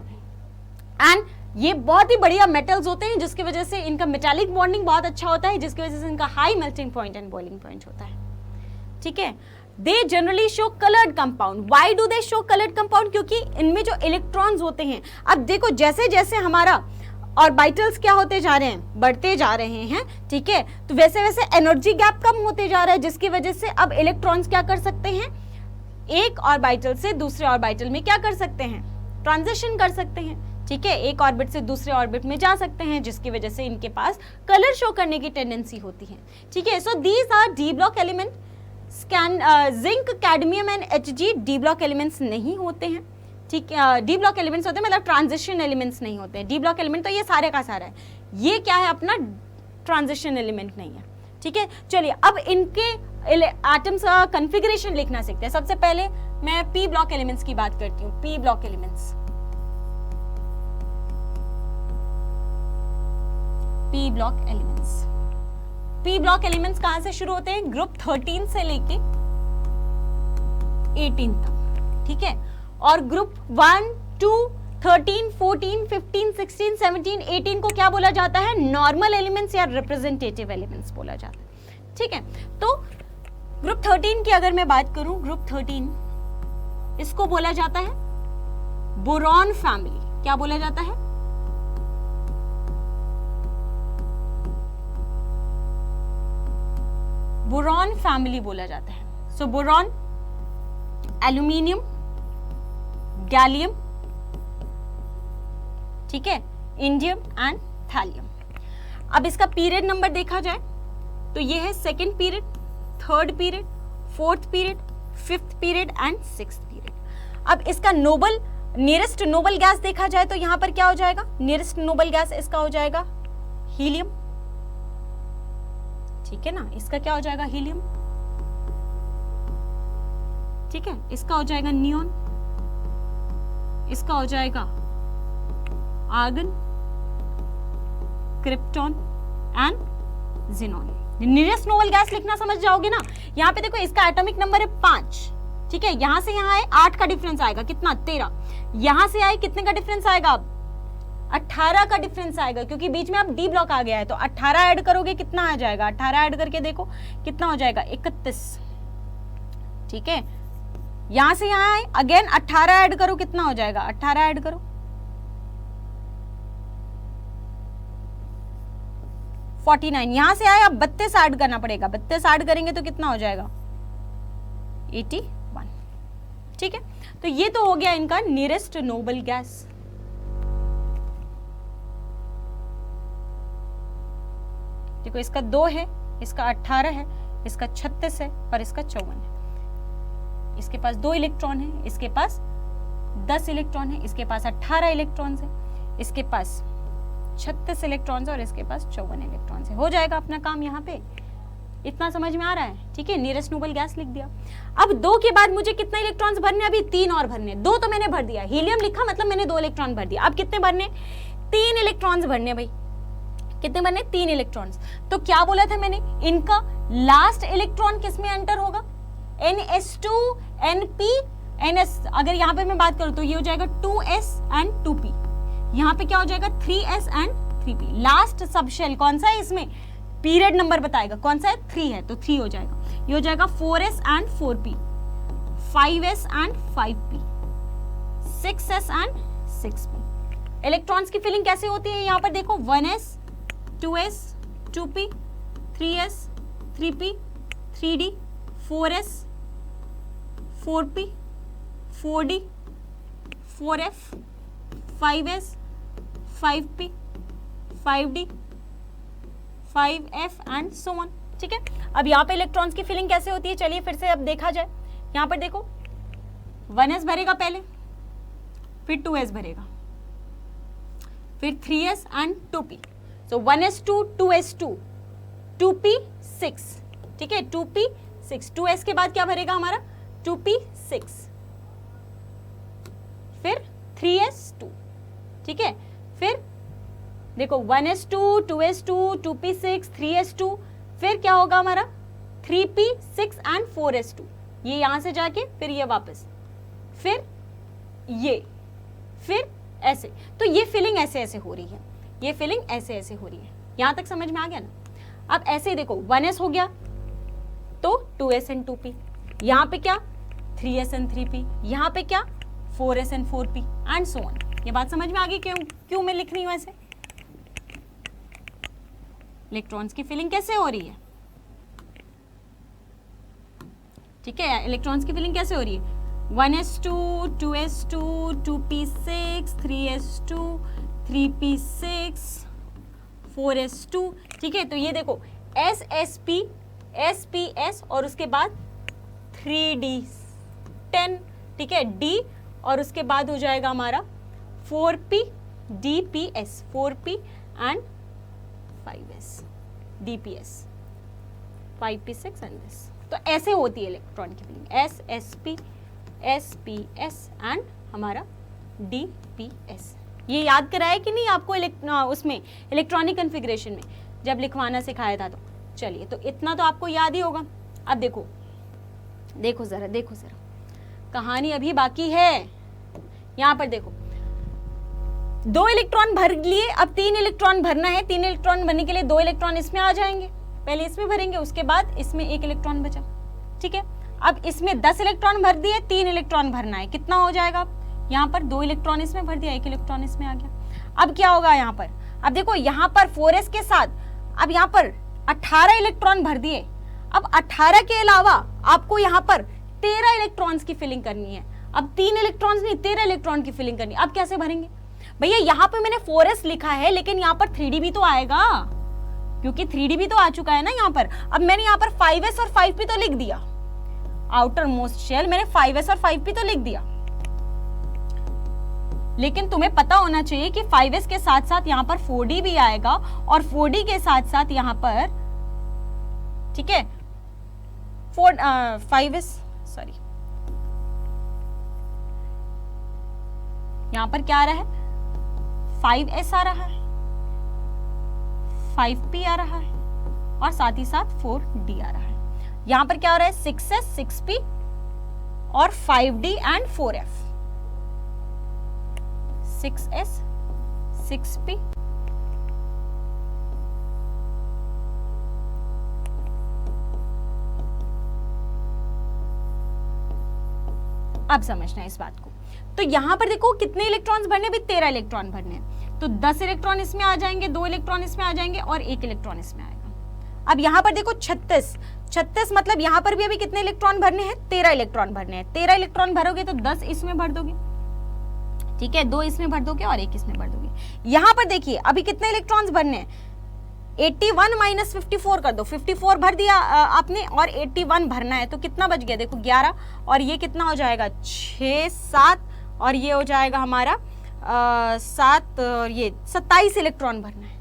एंड ये बहुत ही बढ़िया मेटल्स होते हैं जिसकी वजह से इनका मेटालिक बॉन्डिंग बहुत अच्छा होता है, जिसकी वजह से इनका high melting point and boiling point होता है, ठीक है। They generally show coloured compound. Why do they show coloured compound? क्योंकि इनमें जो इलेक्ट्रॉन्स होते हैं, अब देखो जैसे जैसे हमारा ऑर्बिटल्स क्या होते जा रहे हैं, बढ़ते जा रहे हैं, ठीक है, तो वैसे वैसे एनर्जी गैप कम होते जा रहा है, जिसकी वजह से अब इलेक्ट्रॉन्स क्या कर सकते हैं, एक ऑर्बिटल से दूसरे ऑर्बिटल में क्या कर सकते हैं, ट्रांजिशन कर सकते हैं, ठीक है, एक ऑर्बिट से दूसरे ऑर्बिट में जा सकते हैं, जिसकी वजह से इनके पास कलर शो करने की टेंडेंसी होती है, ठीक है। So these R D block element. Zinc, cadmium and Hg D block elements नहीं होते हैं, ठीक है। डी ब्लॉक एलिमेंट्स होते हैं मतलब ट्रांजिशन एलिमेंट्स नहीं होते हैं। डी ब्लॉक एलिमेंट तो ये सारे का सारा है, ये क्या है अपना ट्रांजिशन एलिमेंट नहीं है, ठीक है। चलिए अब इनके एटम्स का कॉन्फ़िगरेशन लिखना सीखते हैं। सबसे पहले मैं पी ब्लॉक एलिमेंट्स की बात करती हूँ। P block elements, P block elements, P block elements कहां से शुरू होते हैं, ग्रुप 13 से लेके 18 तक, ठीक है। और ग्रुप 1, 2, 13, 14, 15, 16, 17, 18 को क्या बोला जाता है, नॉर्मल एलिमेंट्स या रिप्रेजेंटेटिव एलिमेंट्स बोला जाता है, ठीक है। तो ग्रुप 13 की अगर मैं बात करूं, ग्रुप 13 इसको बोला जाता है बोरॉन फैमिली। क्या बोला जाता है, बोरॉन फैमिली बोला जाता है। सो बोरॉन, एल्यूमिनियम, गैलियम, ठीक है, इंडियम एंड थैलियम। अब इसका पीरियड नंबर देखा जाए तो ये है second period, third period, fourth period, fifth period and sixth period. अब इसका नोबल, नियरेस्ट नोबल गैस देखा जाए तो यहां पर क्या हो जाएगा, नियरेस्ट नोबल गैस इसका हो जाएगा हीलियम, ठीक है ना, इसका क्या हो जाएगा, हीलियम, ठीक है। इसका हो जाएगा नियॉन, इसका हो जाएगा argon, krypton and xenon. Nearest noble gas लिखना समझ जाओगे ना। यहाँ पे देखो इसका एटॉमिक नंबर है 5, ठीक है। यहां से यहां आए 8 का डिफरेंस आएगा, कितना, 13। यहां से आए कितने का डिफरेंस आएगा, अब 18 का डिफरेंस आएगा, क्योंकि बीच में अब डी ब्लॉक आ गया है। तो 18 ऐड करोगे कितना आ जाएगा, 18 ऐड करके देखो कितना हो जाएगा, 31, ठीक है। यहां से यहां आए अगेन 18 ऐड करो, कितना हो जाएगा, 18 ऐड करो 49। यहां से आए अब 32 ऐड करना पड़ेगा, 32 ऐड करेंगे तो कितना हो जाएगा, 81, ठीक है। तो ये तो हो गया इनका नियरेस्ट नोबल गैस। देखो इसका 2 है, इसका 18 है, इसका 36 है और इसका 54 है। इसके पास 2 इलेक्ट्रॉन है, इसके पास 10 इलेक्ट्रॉन है, इसके पास 18 इलेक्ट्रॉन्स है, इसके पास 36 इलेक्ट्रॉन्स और इसके पास 54 इलेक्ट्रॉन्स है। हो जाएगा अपना काम यहाँ पे। इतना समझ में आ रहा है, ठीक है। नियरेस्ट नोबल गैस लिख दिया। अब 2 के बाद मुझे कितने इलेक्ट्रॉन्स भरने, अभी 3 और भरने। 2 तो मैंने भर दिया, हीलियम लिखा मतलब मैंने 2 इलेक्ट्रॉन भर दिया। अब कितने भरने, 3 इलेक्ट्रॉन्स भरने भाई। कितने भरने, 3 इलेक्ट्रॉन्स। तो क्या बोला था मैंने, इनका लास्ट इलेक्ट्रॉन किस में एंटर होगा, NS2 NP NS। अगर यहाँ पे मैं बात करूं तो ये हो जाएगा 2S एंड 2P। यहाँ पे क्या हो जाएगा, 3S and 3P। Last subshell कौन सा है, इसमें पीरियड नंबर बताएगा कौन सा है, 3 है तो 3 हो जाएगा। ये हो जाएगा 4S and 4P, 5S and 5P, 6S and 6P। Electrons की फिलिंग कैसे होती है, यहाँ पर देखो 1S 2S 2P 3S 3P 3D 4S 4P 4D 4F 5S 5P 5D 5F and so on, ठीक है। अब यहाँ पे इलेक्ट्रॉन्स की फिलिंग कैसे होती है, चलिए फिर से अब देखा जाए। यहाँ पर देखो 1S भरेगा पहले, फिर 2S भरेगा, फिर 3S and 2P। So 1s2 2s2 2p6, ठीक है, 2p6, 2s के बाद क्या भरेगा हमारा 2p6, फिर 3s2, ठीक है, फिर देखो 1s2 2s2 2p6 3s2, फिर क्या होगा हमारा 3p6 एंड 4s2, ये यहां से जाके फिर ये वापस, फिर ये, फिर ऐसे। तो ये फिलिंग ऐसे ऐसे हो रही है, ये फिलिंग ऐसे ऐसे हो रही है। यहां तक समझ में आ गया ना। अब ऐसे ही देखो 1s हो गया तो 2s एंड 2p, यहां पे क्या 3s एंड 3p, यहां पे क्या 4s and 4p and so on. ये बात समझ में आ गई क्यों मैं लिख रही हूं ऐसे। इलेक्ट्रॉन्स की फिलिंग कैसे हो रही है, ठीक है, इलेक्ट्रॉन्स की फिलिंग कैसे हो रही है 1s2 2s2 2p6 3s2 3p6 4s2, ठीक है। तो ये देखो ssp sps और उसके बाद 3d10, ठीक है, d और उसके बाद हो जाएगा हमारा 4p dps 4p and 5s dps 5p6 and this. तो ऐसे होती है इलेक्ट्रॉन की फिलिंग, ssp sps एंड हमारा dps। ये याद कराया कि नहीं आपको उसमें इलेक्ट्रॉनिक कॉन्फ़िगरेशन में जब लिखवाना सिखाया था। तो चलिए, तो इतना तो आपको याद ही होगा। अब देखो जरा कहानी अभी बाकी है। यहां पर देखो 2 इलेक्ट्रॉन भर लिए, अब 3 इलेक्ट्रॉन भरना है। 3 इलेक्ट्रॉन भरने के लिए 2 इलेक्ट्रॉन इसमें आ जाएंगे, पहले इसमें भरेंगे, उसके बाद इसमें 1 इलेक्ट्रॉन बचा, ठीक है। अब इसमें 10 इलेक्ट्रॉन भर दिए, 3 इलेक्ट्रॉन भरना है, कितना हो जाएगा, यहाँ पर 2 इलेक्ट्रॉन इसमें भर दिया, 1 इलेक्ट्रॉन इसमें आ गया। अब क्या होगा यहाँ पर, अब देखो यहाँ पर 4s के साथ अब यहाँ पर 18 इलेक्ट्रॉन भर दिए। अब 18 के अलावा आपको यहाँ पर 13 इलेक्ट्रॉन्स की फिलिंग करनी है। अब 3 इलेक्ट्रॉन्स नहीं 13 इलेक्ट्रॉन की फिलिंग करनी है। अब कैसे भरेंगे भैया, यहाँ पे मैंने 4s लिखा है लेकिन यहाँ पर 3d भी तो आएगा, क्योंकि 3d भी तो आ चुका है ना यहाँ पर। अब मैंने यहाँ पर 5s और 5p तो लिख दिया, आउटर मोस्ट शेल मैंने 5s और 5p तो लिख दिया, लेकिन तुम्हें पता होना चाहिए कि 5s के साथ साथ यहाँ पर 4d भी आएगा और 4d के साथ साथ यहाँ पर, ठीक है, 5s सॉरी, यहाँ पर क्या आ रहा है 5s आ रहा है, 5p आ रहा है और साथ ही साथ 4d आ रहा है। यहाँ पर क्या हो रहा है 6s 6p और 5d and 4f, 6s 6p अब समझना है इस बात को। तो यहां पर देखो कितने इलेक्ट्रॉन्स भरने, भी 13 इलेक्ट्रॉन भरने हैं। तो 10 इलेक्ट्रॉन इसमें आ जाएंगे, 2 इलेक्ट्रॉन इसमें आ जाएंगे और 1 इलेक्ट्रॉन इसमें आएगा। अब यहां पर देखो 36 मतलब यहां पर भी अभी कितने इलेक्ट्रॉन भरने हैं 13 इलेक्ट्रॉन भरने हैं। 13 इलेक्ट्रॉन भरोगे तो 10 इसमें भर दोगे, ठीक है, 2 इसमें भर दोगे और 1 इसमें भर दोगे। यहां पर देखिए अभी कितने इलेक्ट्रॉन्स भरने हैं 81 माइनस 54 कर दो, 54 भर दिया आपने और 81 भरना है, तो कितना बच गया देखो 11 और ये कितना हो जाएगा 6 7 और ये हो जाएगा हमारा 7 और ये 27 इलेक्ट्रॉन भरना है।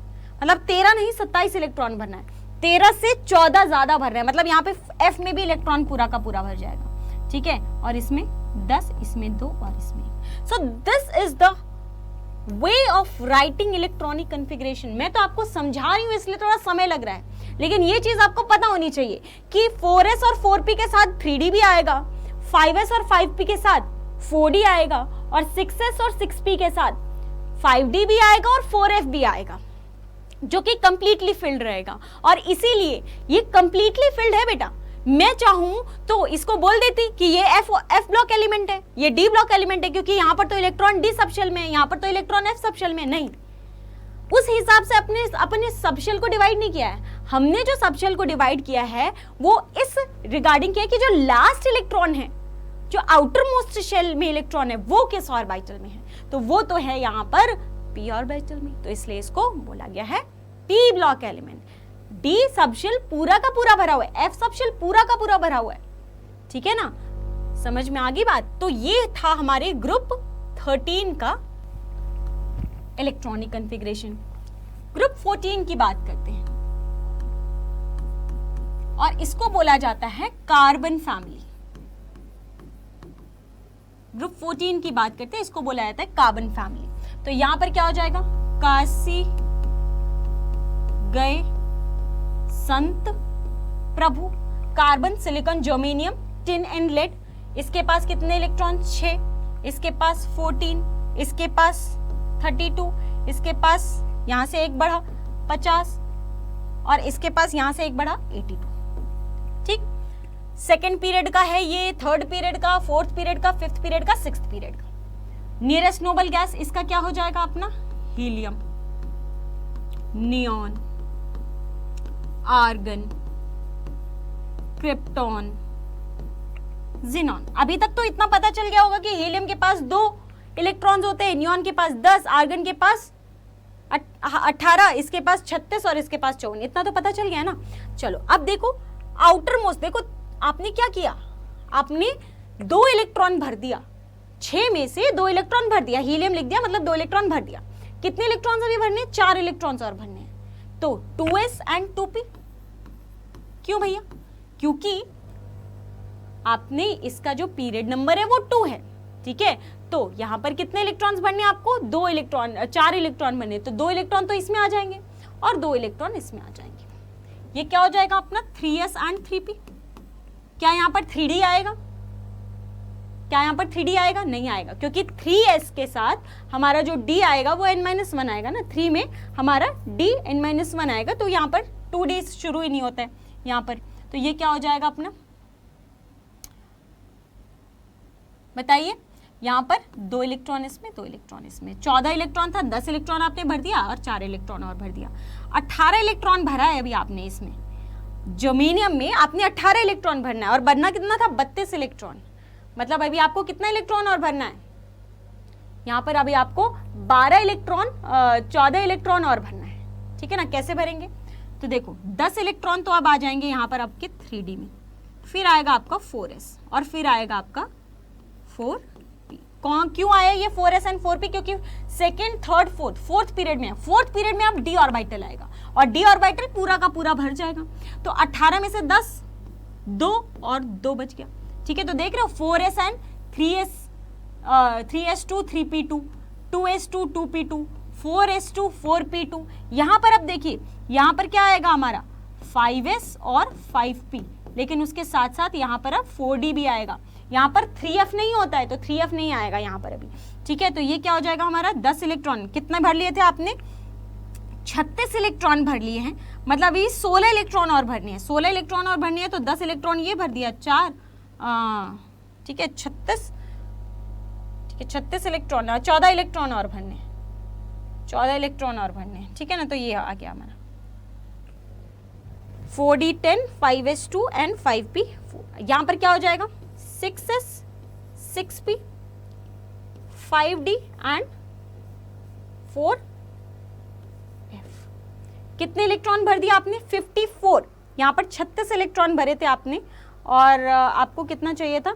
मतलब 13 नहीं 27 इलेक्ट्रॉन भरना है, 13 से 14 ज्यादा भर रहे हैं। मतलब यहाँ पे F में भी इलेक्ट्रॉन पूरा का पूरा भर जाएगा, ठीक है, और इसमें 10, इसमें 2 और इसमें 1। So this is the way of writing electronic configuration. मैं तो आपको समझा रही हूँ इसलिए थोड़ा समय लग रहा है, लेकिन ये चीज आपको पता होनी चाहिए कि 4s और 4p के साथ 3d भी आएगा, 5s और 5p के साथ 4d आएगा और 6s और 6p के साथ 5d भी आएगा और 4f भी आएगा, जो कि कंप्लीटली फिल्ड रहेगा। और इसीलिए ये कंप्लीटली फिल्ड है बेटा। मैं चाहूं तो इसको बोल देती कि ये F ब्लॉक एलिमेंट है, ये D ब्लॉक एलिमेंट है, क्योंकि यहां पर तो इलेक्ट्रॉन D सबशेल में है, यहां पर तो इलेक्ट्रॉन F सबशेल में नहीं। उस हिसाब से अपने सबशेल को डिवाइड नहीं किया है। हमने जो सबशेल को डिवाइड किया है वो इस रिगार्डिंग किया कि जो लास्ट इलेक्ट्रॉन है, जो आउटर मोस्ट शेल में इलेक्ट्रॉन है, वो किस ऑर्बिटल में है, तो वो तो है यहाँ पर p ऑर्बिटल में। तो इसलिए इसको बोला गया है p block element. D subshell पूरा का पूरा भरा हुआ है, F सबशेल पूरा का पूरा भरा हुआ है, ठीक है ना, समझ में आ गई बात। तो ये था हमारे ग्रुप 13 का इलेक्ट्रॉनिक कॉन्फ़िगरेशन। ग्रुप 14 की बात करते हैं और इसको बोला जाता है कार्बन फैमिली। ग्रुप 14 की बात करते हैं, इसको बोला जाता है कार्बन फैमिली। तो यहां पर क्या हो जाएगा, काशी गए संत प्रभु, carbon, silicon, germanium, tin and lead. इसके पास कितने इलेक्ट्रॉन, 6, इसके पास 14, इसके पास 32, इसके पास यहां से एक बढ़ा 50 और इसके पास यहां से एक बढ़ा 82। ठीक, सेकेंड पीरियड का है ये, थर्ड पीरियड का, फोर्थ पीरियड का, फिफ्थ पीरियड का, सिक्स्थ पीरियड का। नियरेस्ट नोबल गैस इसका क्या हो जाएगा अपना, helium, neon, argon, krypton, xenon. अभी तक तो इतना पता चल गया होगा कि हीलियम के पास 2 इलेक्ट्रॉन्स होते हैं, नियॉन के पास 10, आर्गन के पास 18, इसके पास 36 और इसके पास 54। इतना तो पता चल गया ना। चलो अब देखो आउटर मोस्ट, देखो आपने क्या किया, आपने 2 इलेक्ट्रॉन भर दिया, 6 में से 2 इलेक्ट्रॉन भर दिया, हीलियम लिख दिया मतलब 2 इलेक्ट्रॉन भर दिया। कितने इलेक्ट्रॉन्स अभी भरने, 4 इलेक्ट्रॉन्स और भरने हैं। तो 2s एंड 2p। क्यों भैया, क्योंकि आपने इसका जो पीरियड नंबर है वो 2 है, ठीक है। तो यहां पर कितने इलेक्ट्रॉन्स भरने आपको, 2 इलेक्ट्रॉन, 4 इलेक्ट्रॉन भरने, तो 2 इलेक्ट्रॉन तो इसमें आ जाएंगे और 2 इलेक्ट्रॉन इसमें आ जाएंगे। ये क्या हो जाएगा अपना 3s एंड 3p। क्या यहां पर 3d आएगा, क्या यहां पर 3d आएगा, नहीं आएगा, क्योंकि 3s के साथ हमारा जो d आएगा वो n-1 आएगा ना, 3 में हमारा d n-1 आएगा, तो यहां पर 2d शुरू ही नहीं होता है यहां पर। तो ये क्या हो जाएगा अपना, बताइए, यहां पर 2 इलेक्ट्रॉन इसमें, 2 इलेक्ट्रॉन इसमें, 14 इलेक्ट्रॉन था, 10 इलेक्ट्रॉन आपने भर दिया और 4 इलेक्ट्रॉन और भर दिया, 18 इलेक्ट्रॉन भरा है अभी आपने इसमें। जर्मेनियम में आपने 18 इलेक्ट्रॉन भरना है और भरना कितना था, 32 इलेक्ट्रॉन। मतलब अभी आपको कितना इलेक्ट्रॉन और भरना है, यहां पर अभी आपको 12 इलेक्ट्रॉन, 14 इलेक्ट्रॉन और भरना है, ठीक है ना। कैसे भरेंगे, तो देखो 10 इलेक्ट्रॉन तो अब आ जाएंगे यहां पर आपके 3d में, फिर आएगा आपका 4s और फिर आएगा आपका 4p। क्यों आया ये 4s एंड 4p, क्योंकि सेकेंड, थर्ड, फोर्थ पीरियड में है। फोर्थ पीरियड में आप d ऑर्बिटल आएगा और d ऑर्बिटल पूरा का पूरा भर जाएगा। तो 18 में से 10, 2 और 2 बच गया, ठीक है। तो देख रहे हो 4s and 3s2 3p2, 2s2 2p2, 4s2 4p2। यहां पर अब देखिए, यहां पर क्या आएगा हमारा 5s और 5p, लेकिन उसके साथ साथ यहां पर अब 4d भी आएगा। यहाँ पर 3f नहीं होता है तो 3f नहीं आएगा यहाँ पर अभी, ठीक है। तो ये क्या हो जाएगा हमारा 10 इलेक्ट्रॉन, कितने भर लिए थे आपने, 36 इलेक्ट्रॉन भर लिए हैं, मतलब अभी 16 इलेक्ट्रॉन और भरने हैं, 16 इलेक्ट्रॉन और भरने हैं। तो 10 इलेक्ट्रॉन ये भर दिया, 4, ठीक है, 36, ठीक है, 36 इलेक्ट्रॉन, 14 इलेक्ट्रॉन और भरने, 14 इलेक्ट्रॉन और भरने, ठीक है ना। तो ये आ गया हमारा 4d10, 5s2 एंड 5p। यहाँ पर क्या हो जाएगा 6s, 6p, 5d and 4f। कितने इलेक्ट्रॉन भर दिया आपने, 54। यहाँ पर 36 इलेक्ट्रॉन भरे थे आपने और आपको कितना चाहिए था,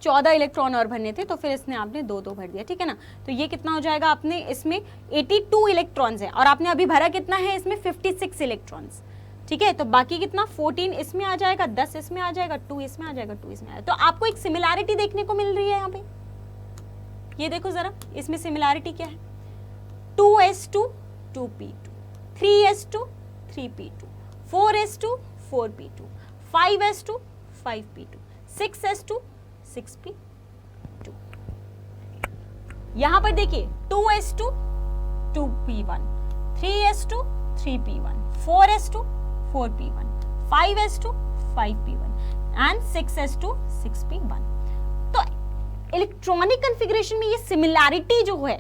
14 इलेक्ट्रॉन और भरने थे, तो फिर इसने आपने 2 भर दिया, ठीक है ना। तो ये कितना हो जाएगा, आपने इसमें 82 इलेक्ट्रॉन्स है और आपने अभी भरा कितना है इसमें 56 इलेक्ट्रॉन्स, ठीक है। तो बाकी कितना 14 इसमें आ जाएगा, 10 इसमें आ जाएगा, 2 इसमें आ जाएगा, 2 इसमें आ जाएगा। तो आपको एक सिमिलैरिटी देखने को मिल रही है यहाँ पे, ये देखो जरा, इसमें सिमिलैरिटी क्या है, 2s2 2p2, 3s2 3p2, 4s2 4p2, 5s2 5p2, 6s2 6p2। यहां पर देखिए 2s2 2p1, 3s2 3p1, 4s2 4p1, 5s2 5p1 and 6s2 6p1। तो इलेक्ट्रॉनिक कॉन्फ़िगरेशन में ये सिमिलैरिटी जो है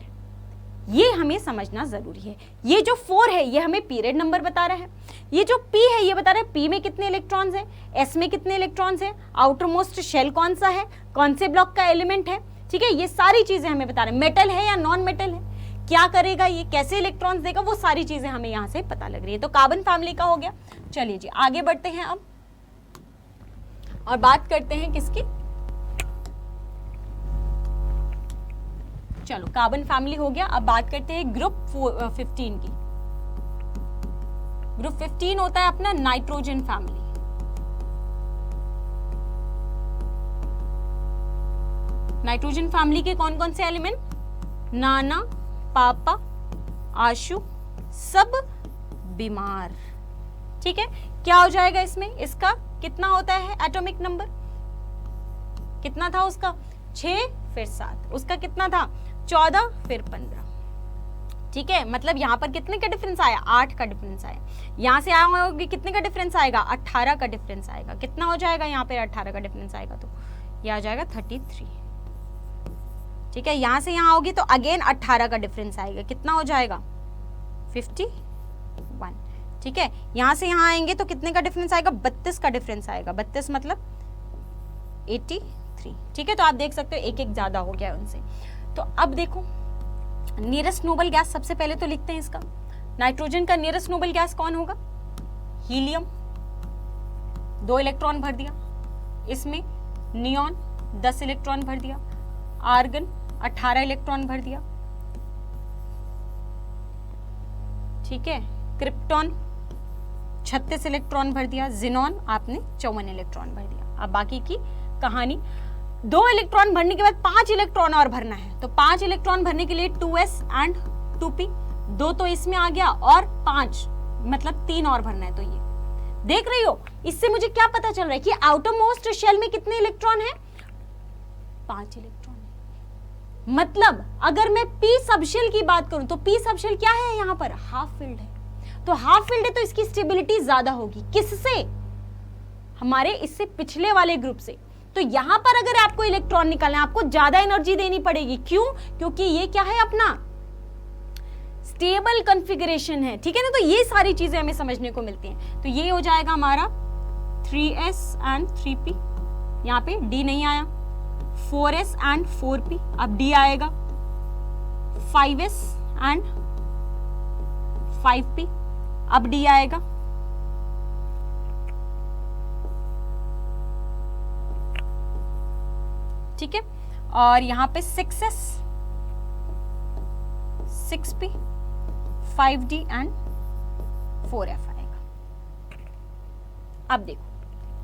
ये हमें समझना जरूरी है। ये जो 4 है ये हमें पीरियड नंबर बता रहा है, ये जो p है ये बता रहा है p में कितने इलेक्ट्रॉन्स हैं, s में कितने इलेक्ट्रॉन्स हैं, आउटर मोस्ट शेल कौन सा है, कौन से ब्लॉक का एलिमेंट है, ठीक है। ये सारी चीजें हमें बता रहे हैं, मेटल है या नॉन मेटल है, क्या करेगा ये, कैसे इलेक्ट्रॉन्स देगा, वो सारी चीजें हमें यहाँ से पता लग रही है। तो कार्बन फैमिली का हो गया। चलिए जी आगे बढ़ते हैं अब और बात करते हैं किसकी, चलो कार्बन फैमिली हो गया। अब बात करते हैं ग्रुप 15 की। ग्रुप 15 होता है अपना नाइट्रोजन फैमिली। नाइट्रोजन फैमिली के कौन कौन से एलिमेंट? नाना, पापा, आशु, सब बीमार। ठीक है, क्या हो जाएगा इसमें? इसका कितना होता है एटॉमिक नंबर? कितना था उसका? 6 फिर 7। उसका कितना था? 14 फिर 15। ठीक है, मतलब यहाँ पर कितने का डिफरेंस आया? 8 का डिफरेंस आया। यहाँ से आओगे कितने का डिफरेंस आएगा? 18 का डिफरेंस आएगा। कितना हो जाएगा यहाँ पे 18 का डिफरेंस आएगा? तो ये आ जाएगा 33। ठीक है, यहाँ से यहाँ आओगे तो अगेन 18 का डिफरेंस आएगा। कितना हो जाएगा? 51। ठीक है, यहाँ से यहाँ आएंगे तो कितने का डिफरेंस आएगा? 32 का डिफरेंस आएगा। 32 मतलब 83। ठीक है, तो आप देख सकते हो एक एक ज्यादा हो गया उनसे। तो अब देखो नियरेस्ट नोबल गैस सबसे पहले तो लिखते हैं इसका। नाइट्रोजन का नियरेस्ट नोबल गैस कौन होगा? हीलियम, 2 इलेक्ट्रॉन भर दिया। इसमें नियॉन 10 इलेक्ट्रॉन भर दिया। आर्गन 18 इलेक्ट्रॉन भर दिया। ठीक है, क्रिप्टॉन 36 इलेक्ट्रॉन भर दिया। जिनॉन आपने 54 इलेक्ट्रॉन भर दिया। अब बाकी की कहानी, 2 इलेक्ट्रॉन भरने के बाद 5 इलेक्ट्रॉन और भरना है। तो 5 इलेक्ट्रॉन भरने के लिए 2s एंड 2p, 2 तो इसमें आ गया और 5 मतलब 3 और भरना है। तो ये देख रही हो, इससे मुझे क्या पता चल रहा है कि आउटरमोस्ट शेल में कितने इलेक्ट्रॉन है? 5 इलेक्ट्रॉन। मतलब अगर मैं p सबशेल की बात करूं तो p सबशेल क्या है? यहाँ पर हाफ फिल्ड है। तो हाफ फील्ड है तो इसकी स्टेबिलिटी ज्यादा होगी। किससे? हमारे इससे पिछले वाले ग्रुप से। तो यहां पर अगर आपको इलेक्ट्रॉन निकालना है, आपको ज्यादा एनर्जी देनी पड़ेगी। क्यों? क्योंकि ये क्या है? अपना स्टेबल कॉन्फ़िगरेशन है। ठीक है ना, तो ये सारी चीजें हमें समझने को मिलती हैं। तो ये हो जाएगा हमारा 3s एंड 3p। यहाँ पे d नहीं आया। 4s एंड 4p, अब d आएगा। 5s एंड 5p, अब d आएगा। ठीक है, और यहां पे 6s, 6p, 5d and 4f आएगा। अब देखो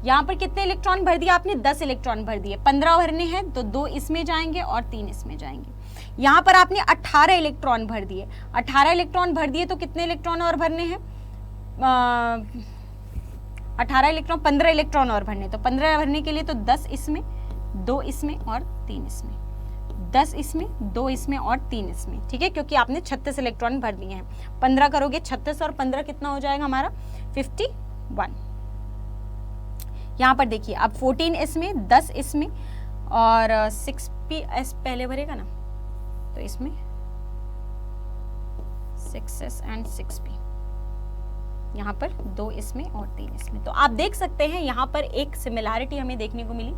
यहां पर कितने इलेक्ट्रॉन भर दिया आपने? 10 इलेक्ट्रॉन भर दिए। 15 भरने हैं तो 2 इसमें जाएंगे और 3 इसमें जाएंगे। यहां पर आपने 18 इलेक्ट्रॉन भर दिए। 18 इलेक्ट्रॉन भर दिए तो कितने इलेक्ट्रॉन और भरने हैं? 18 इलेक्ट्रॉन, 15 इलेक्ट्रॉन और भरने। तो 15 भरने के लिए तो 10 इसमें, 2 इसमें और 3 इसमें। 10 इसमें, 2 इसमें और 3 इसमें। ठीक है, क्योंकि आपने 36 इलेक्ट्रॉन भर दिए हैं। 15 करोगे 36 और 15 कितना हो जाएगा हमारा? 51। यहाँ पर देखिए अब 14 इसमें, 10 इसमें और 6p पहले भरेगा ना, तो इसमें 6s एंड 6p, यहाँ पर 2 इसमें और 3 इसमें। तो आप देख सकते हैं यहाँ पर एक सिमिलैरिटी हमें देखने को मिली।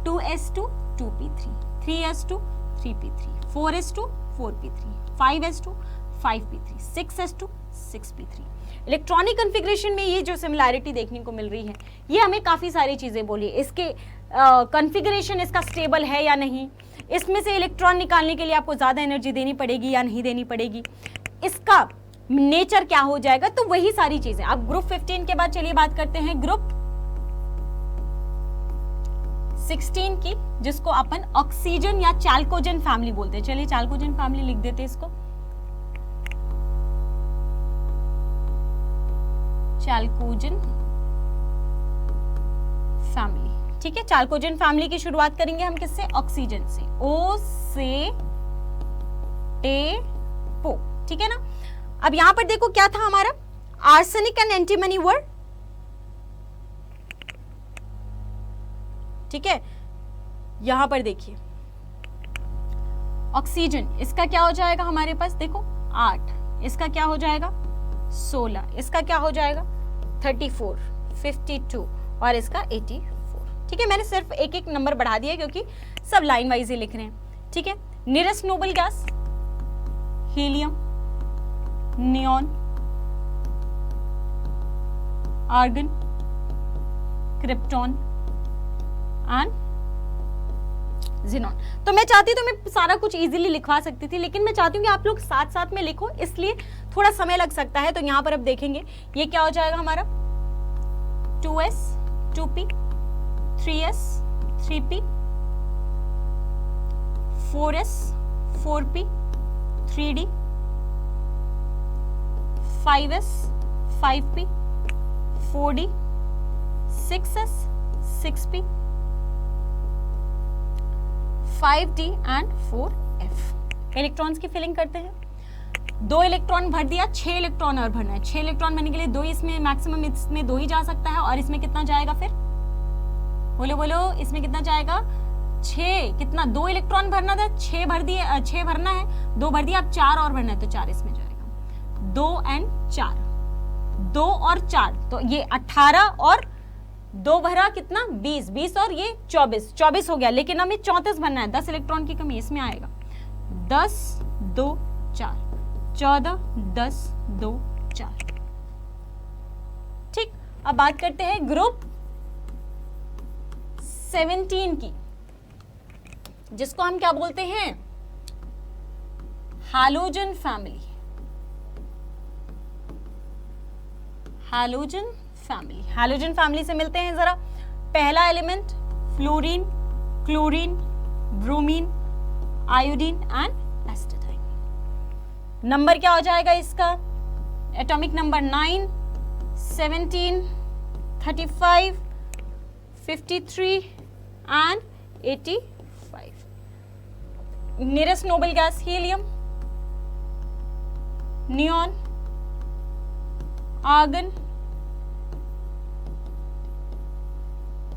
2s2 2p3, 3s2 3p3, 4s2 4p3, 5s2 5p3, 6s2 6p3। Electronic configuration में ये जो सिमिलैरिटी देखने को मिल रही है, ये हमें काफ़ी सारी चीज़ें बोली। इसके कॉन्फ़िगरेशन इसका स्टेबल है या नहीं, इसमें से इलेक्ट्रॉन निकालने के लिए आपको ज़्यादा एनर्जी देनी पड़ेगी या नहीं देनी पड़ेगी, इसका नेचर क्या हो जाएगा, तो वही सारी चीज़ें। अब ग्रुप 15 के बाद चलिए बात करते हैं ग्रुप 16 की, जिसको अपन ऑक्सीजन या चैल्कोजन फैमिली बोलते हैं। चलिए चैल्कोजन फैमिली लिख देते हैं इसको। चैल्कोजन फैमिली। ठीक है, चैल्कोजन फैमिली की शुरुआत करेंगे हम किससे? ऑक्सीजन से। ओ से टे पो। ठीक है ना। अब यहां पर देखो क्या था हमारा? Arsenic and antimony word. ठीक है, यहां पर देखिए ऑक्सीजन, इसका क्या हो जाएगा हमारे पास? देखो 8, इसका क्या हो जाएगा? 16, इसका क्या हो जाएगा? 34, 52 और इसका 84। ठीक है, मैंने सिर्फ एक एक नंबर बढ़ा दिया क्योंकि सब लाइन वाइज ही लिख रहे हैं। ठीक है, nearest noble gas helium, neon, argon, krypton and xenon. तो मैं चाहती तो मैं सारा कुछ इजीली लिखवा सकती थी, लेकिन मैं चाहती हूँ कि आप लोग साथ साथ में लिखो, इसलिए थोड़ा समय लग सकता है। तो यहाँ पर अब देखेंगे ये क्या हो जाएगा हमारा 2s 2p 3s 3p 4s 4p 3d 5s 5p 4d 6s 6p 5d and 4f। Electrons की फिलिंग करते हैं। 2 इलेक्ट्रॉन भर दिया, 6 इलेक्ट्रॉन और भरना है। 6 इलेक्ट्रॉन भरने के लिए 2 इसमें मैक्सिमम, इसमें 2 ही जा सकता है, और इसमें कितना जाएगा फिर बोलो बोलो, इसमें कितना जाएगा 6, कितना 2 इलेक्ट्रॉन भरना था, 6 भर दिए, 6 भरना है, 2 भर दिया, अब 4 और भरना है, तो 4 इसमें जाएगा। 2 एंड 4, 2 और 4, तो ये 18 और 2 भरा कितना 20, 20 और ये 24, 24 हो गया। लेकिन हमें 34 भरना है, 10 इलेक्ट्रॉन की कमी इसमें आएगा। 10 2 4 14 10 2 4। ठीक, अब बात करते हैं ग्रुप 17 की, जिसको हम क्या बोलते हैं halogen family. Halogen family, halogen family से मिलते हैं जरा। पहला element fluorine, chlorine, bromine, iodine and astatine. Number क्या हो जाएगा इसका, atomic number 9 17 35 53 and 85। Nearest noble gas helium, neon, argon,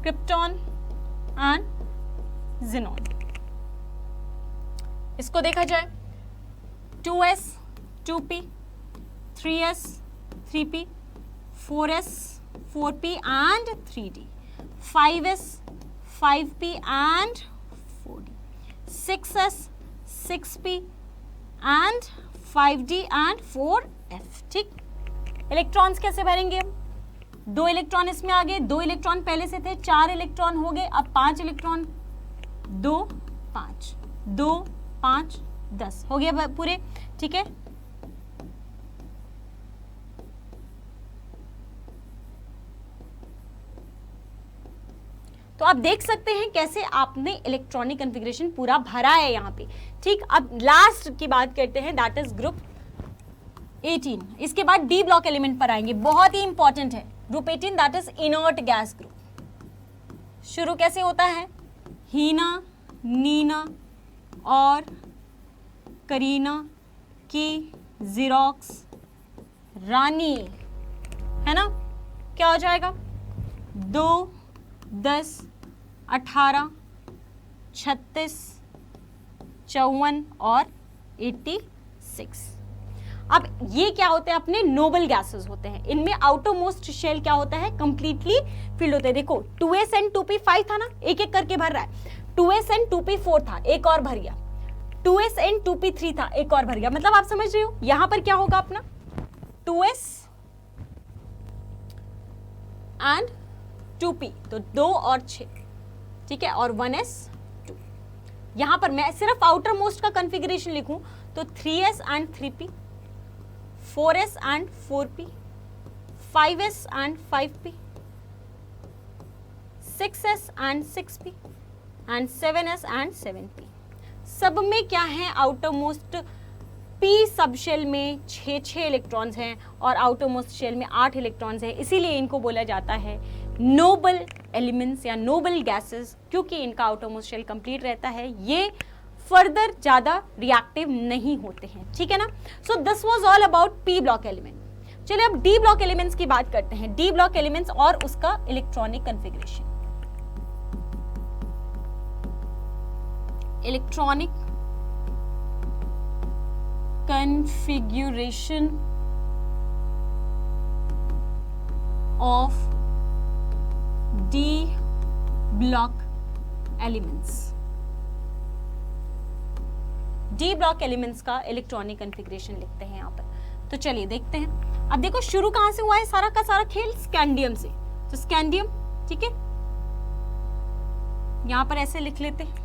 krypton and xenon. इसको देखा जाए 2s 2p 3s 3p 4s 4p and 3d 5s 5p and 4d 6s 6p and 5d and 4f। ठीक, इलेक्ट्रॉन्स कैसे भरेंगे हम, 2 इलेक्ट्रॉन इसमें आ गए, 2 इलेक्ट्रॉन पहले से थे, 4 इलेक्ट्रॉन हो गए, अब 5 इलेक्ट्रॉन, 2 5 2 5 10 हो गया पूरे। ठीक है, तो आप देख सकते हैं कैसे आपने इलेक्ट्रॉनिक कॉन्फ़िगरेशन पूरा भरा है यहाँ पे। ठीक, अब लास्ट की बात करते हैं, दैट इज ग्रुप 18। इसके बाद डी ब्लॉक एलिमेंट पर आएंगे, बहुत ही इंपॉर्टेंट है group 18, that is inert gas group. शुरू कैसे होता है, हीना, नीना और करीना की, ज़ेरोक्स, रानी, है ना, क्या हो जाएगा 2 10 18 36 54 और 86। अब ये क्या होते हैं, अपने नोबल गैसेस होते हैं। इनमें आउटरमोस्ट शेल क्या होता है, कंप्लीटली फिल्ड होते हैं। देखो 2s एंड 2p 5 था ना, एक एक करके भर रहा है। 2s एंड 2p 4 था, एक और भर गया। 2s एंड 2p 3 था, एक और भर गया। मतलब आप समझ रहे हो यहां पर क्या होगा अपना 2s एंड 2p, तो 2 और 6, ठीक है, और 1s 2। यहां पर मैं सिर्फ आउटर मोस्ट का कॉन्फ़िगरेशन लिखूं तो 3s and 3p, 4s and 4p, 5s and 5p, 6s and 6p and 7s and 7p। सब में क्या है, outermost p sub shell में 6 इलेक्ट्रॉन्स हैं और आउटर मोस्ट शेल में 8 इलेक्ट्रॉन्स हैं। इसीलिए इनको बोला जाता है नोबल एलिमेंट्स या नोबल गैसेस, क्योंकि इनका आउटर मोस्ट शेल कंप्लीट रहता है, ये फर्दर ज्यादा रिएक्टिव नहीं होते हैं। ठीक है ना, so this was all about P block element. चलिए अब डी ब्लॉक एलिमेंट्स की बात करते हैं, डी ब्लॉक एलिमेंट्स और उसका electronic configuration. Electronic configuration of D block elements. D block elements का इलेक्ट्रॉनिक कॉन्फ़िगरेशन लिखते हैं यहाँ पर। तो चलिए देखते हैं। अब देखो शुरू कहां से हुआ है सारा का सारा खेल, स्कैंडियम से। तो स्कैंडियम, ठीक है, यहां पर ऐसे लिख लेते हैं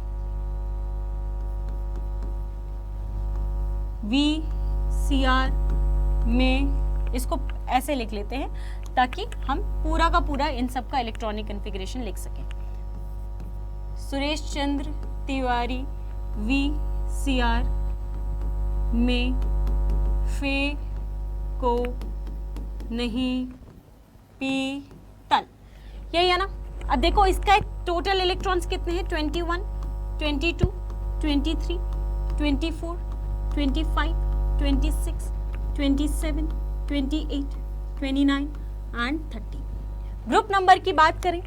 VCR में, इसको ऐसे लिख लेते हैं ताकि हम पूरा का पूरा इन सब का इलेक्ट्रॉनिक कॉन्फ़िगरेशन लिख सकें। सुरेश चंद्र तिवारी VCR में फे को नहीं पीतल, यही है ना। अब देखो इसका एक टोटल इलेक्ट्रॉन्स कितने हैं, 21, 22, 23, 24, 25, 26, 27, 28, 29 एंड 30। ग्रुप नंबर की बात करें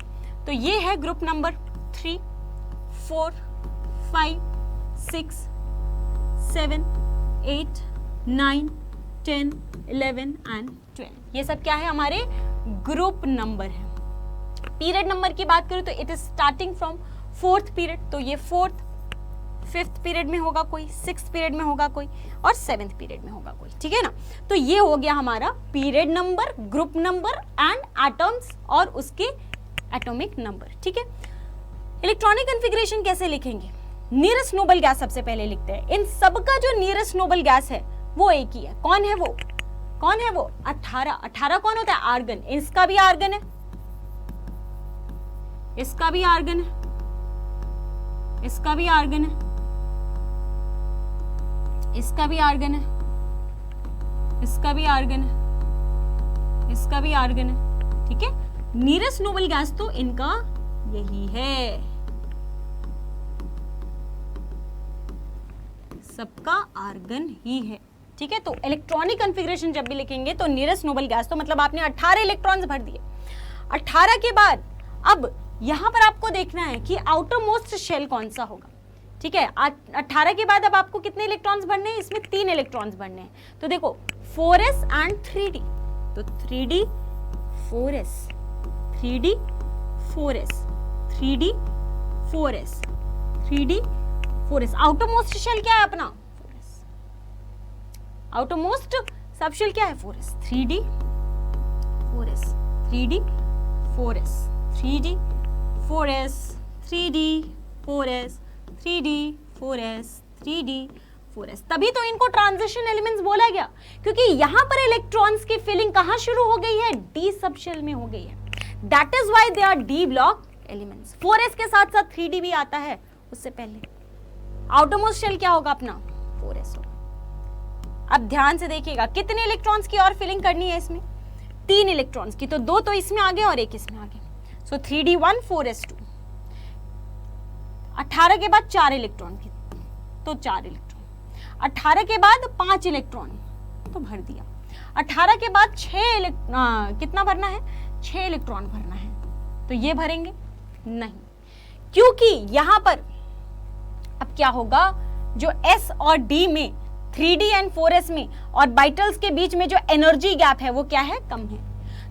तो ये है ग्रुप नंबर 3, 4, 5, 6, 7, 8, 9, 10, 11 एंड 12। ये सब क्या है, हमारे ग्रुप नंबर है। पीरियड नंबर की बात करूं तो it is starting from 4th period, तो ये 4th, 5th पीरियड में होगा कोई, 6th पीरियड में होगा कोई और 7th पीरियड में होगा कोई, ठीक है ना। तो ये हो गया हमारा period number, group number and atoms और उसके एटॉमिक नंबर, ठीक है। इलेक्ट्रॉनिक कॉन्फ़िगरेशन कैसे लिखेंगे, नियरेस्ट नोबल गैस सबसे पहले लिखते हैं। इन सबका जो नियरेस्ट नोबल गैस है वो एक ही है, कौन है वो, कौन है वो, 18। 18 कौन होता है, आर्गन। इसका भी आर्गन है, इसका भी आर्गन है, इसका भी आर्गन है, इसका भी आर्गन है, इसका भी आर्गन है, इसका भी आर्गन है, ठीक है। नियरेस्ट नोबल गैस तो इनका यही है, सबका आर्गन ही है, ठीक है। तो इलेक्ट्रॉनिक कॉन्फ़िगरेशन जब भी लिखेंगे तो नियरेस्ट नोबल गैस, तो मतलब आपने 18 इलेक्ट्रॉन्स भर दिए। 18 के बाद अब यहां पर आपको देखना है कि आउटर मोस्ट शेल कौन सा होगा, ठीक है। 18 के बाद अब आपको कितने इलेक्ट्रॉन्स भरने हैं, इसमें 3 इलेक्ट्रॉन्स भरने हैं। तो देखो 4s एंड 3d, तो 3d 4s, 3d 4s, 3d 4s, 3d 4s। Outer most shell क्या है अपना, 4s। आउटर मोस्ट सब शेल क्या है, 4s, 3d 4s, 3d 4s, 3d 4s, 3d 4s, 3d 4s, 3d 4s। तभी तो इनको ट्रांजिशन एलिमेंट्स बोला गया, क्योंकि यहां पर इलेक्ट्रॉन्स की फिलिंग कहां शुरू हो गई है, डी सब शेल में हो गई है। That is why they R D block elements. 4s के साथ साथ 3d भी आता है उससे पहले। आउटर मोस्ट शेल क्या होगा अपना, 4s होगा। अब ध्यान से देखिएगा कितने इलेक्ट्रॉन्स की और फिलिंग करनी है इसमें, 3 इलेक्ट्रॉन्स की, तो 2 तो इसमें आ गए और 1 इसमें आ गए। सो 3d1 4s2। 18 के बाद 4 इलेक्ट्रॉन की, तो 4 इलेक्ट्रॉन। 18 के बाद 5 इलेक्ट्रॉन, तो भर दिया। 18 के बाद 6 कितना भरना है, 6 इलेक्ट्रॉन भरना है, तो ये भरेंगे नहीं, क्योंकि यहां पर अब क्या होगा, जो s और d में, 3d एंड 4s में ऑर्बिटल्स के बीच में जो एनर्जी गैप है वो क्या है, कम है।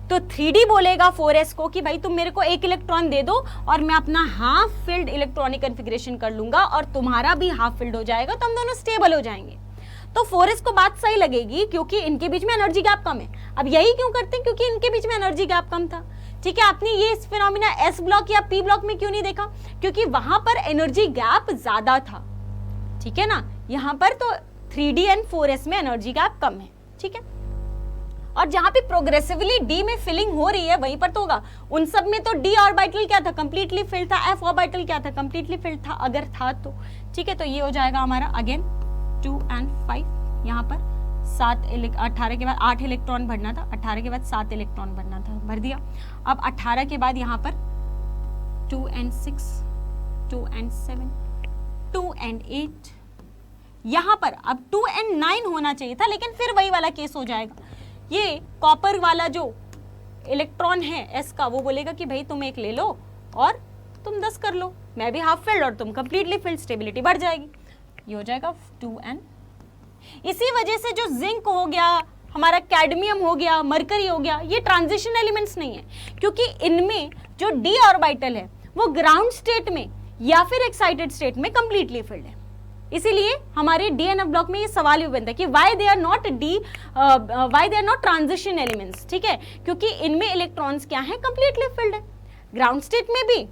तो 3d बोलेगा 4s को कि भाई तुम मेरे को 1 इलेक्ट्रॉन दे दो और मैं अपना हाफ फिल्ड इलेक्ट्रॉनिक कॉन्फ़िगरेशन कर लूंगा और तुम्हारा भी हाफ फिल्ड हो जाएगा, तो हम दोनों स्टेबल हो जाएंगे। तो 4s को बात सही लगेगी क्योंकि इनके बीच में एनर्जी गैप कम है। अब यही क्यों करते हैं, क्योंकि इनके बीच में एनर्जी गैप कम था, ठीक है। आपने ये फिनोमिना s ब्लॉक या p ब्लॉक में क्यों नहीं देखा, क्योंकि वहां पर एनर्जी गैप ज्यादा था, ठीक है ना। यहां पर तो 3d एंड 4s में एनर्जी गैप कम है, ठीक है। और जहां पे प्रोग्रेसिवली d में फिलिंग हो रही है वहीं पर तो होगा। उन सब में तो d ऑर्बिटल क्या था, कंप्लीटली फिल्ड था, f ऑर्बिटल क्या था, कंप्लीटली फिल्ड था, अगर था तो, ठीक है। तो ये हो जाएगा हमारा अगेन 2 एंड 5। यहाँ पर 18 के बाद 8 इलेक्ट्रॉन भरना था, 18 के बाद 7 इलेक्ट्रॉन भरना था, भर दिया। अब 18 के बाद यहाँ पर 2 एंड 6, 2 एंड 7, 2 एंड 8, यहाँ पर अब 2 एंड 9 होना चाहिए था, लेकिन फिर वही वाला केस हो जाएगा। ये कॉपर वाला जो इलेक्ट्रॉन है s का, वो बोलेगा कि भाई तुम 1 ले लो और तुम 10 कर लो, मैं भी हाफ फिल्ड और तुम कंप्लीटली फिल्ड, स्टेबिलिटी बढ़ जाएगी। ये हो जाएगा 2 एंड। इसी वजह से जो जिंक हो गया, हमारा कैडमियम हो गया, मरकरी हो गया, ये ट्रांजिशन एलिमेंट्स नहीं है, क्योंकि इनमें जो d ऑर्बिटल है वो ग्राउंड स्टेट में या फिर एक्साइटेड स्टेट में कंप्लीटली फिल्ड है। इसीलिए हमारे DNF ब्लॉक में ये सवाल भी बनता है कि why they are not transition elements, ठीक है, क्योंकि इनमें इलेक्ट्रॉन्स क्या है, कंप्लीटली फिल्ड है। ग्राउंड स्टेट में भी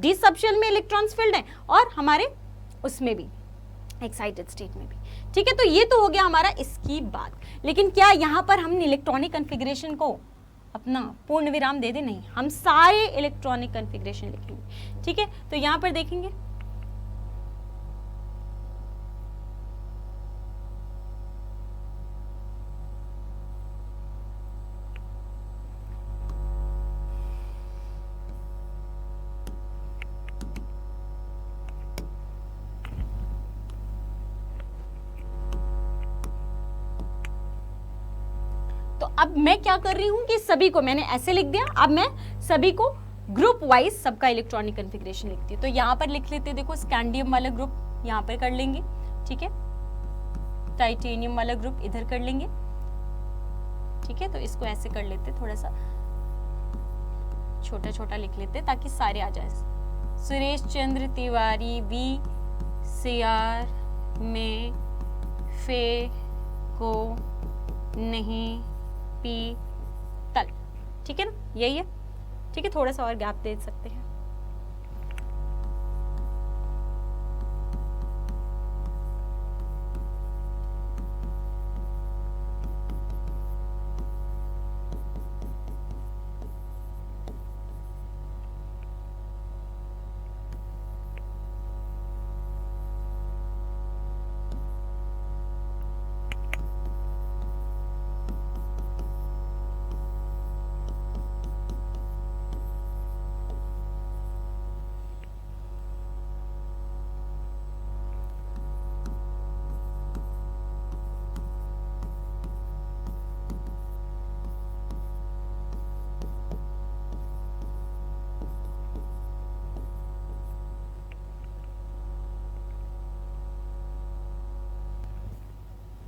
d सबशेल में इलेक्ट्रॉन्स फिल्ड है और हमारे उसमें भी एक्साइटेड स्टेट में भी, ठीक है, तो ये तो हो गया हमारा इसकी बात। लेकिन क्या यहाँ पर हम इलेक्ट्रॉनिक कॉन्फ़िगरेशन को अपना पूर्ण विराम दे दे? नहीं, हम सारे इलेक्ट्रॉनिक कॉन्फ़िगरेशन लिखेंगे। ठीक है, तो यहाँ पर देखेंगे अब मैं क्या कर रही हूं कि सभी को मैंने ऐसे लिख दिया, अब मैं सभी को ग्रुप वाइज सबका इलेक्ट्रॉनिक कॉन्फ़िगरेशन लिखती हूँ। तो यहाँ पर लिख लेते हैं, देखो स्कैंडियम वाला ग्रुप यहाँ पर कर लेंगे, ठीक है, टाइटेनियम वाला ग्रुप इधर कर लेंगे, ठीक है, तो इसको ऐसे कर लेते, थोड़ा सा छोटा छोटा लिख लेते ताकि सारे आ जाए। सुरेश चंद्र तिवारी VCR में फे को नहीं पी तल, ठीक है ना, यही है, ठीक है, थोड़ा सा और गैप दे सकते हैं।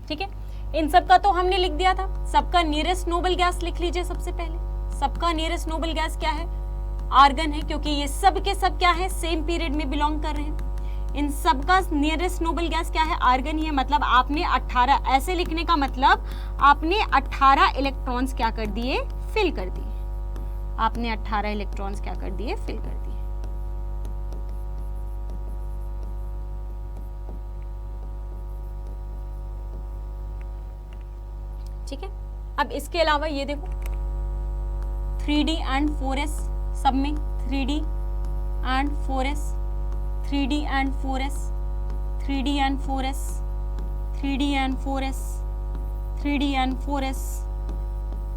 ठीक है, इन सब का तो हमने लिख दिया था। सबका नियरेस्ट नोबल गैस लिख लीजिए सबसे पहले। सबका नियरेस्ट नोबल गैस क्या है? आर्गन है, क्योंकि ये सब के सब क्या है, सेम पीरियड में बिलोंग कर रहे हैं। इन सब का नियरेस्ट नोबल गैस क्या है? आर्गन ही है। मतलब आपने 18, ऐसे लिखने का मतलब आपने 18 इलेक्ट्रॉन्स क्या कर दिए, फिल कर दिए। आपने 18 इलेक्ट्रॉन्स क्या कर दिए, फिल कर दिए। ठीक है, अब इसके अलावा ये देखो 3D एंड 4s, सब में 3D and 4s, 3D and 4s, 3D and 4s, 3D and 4s, 3D and 4s,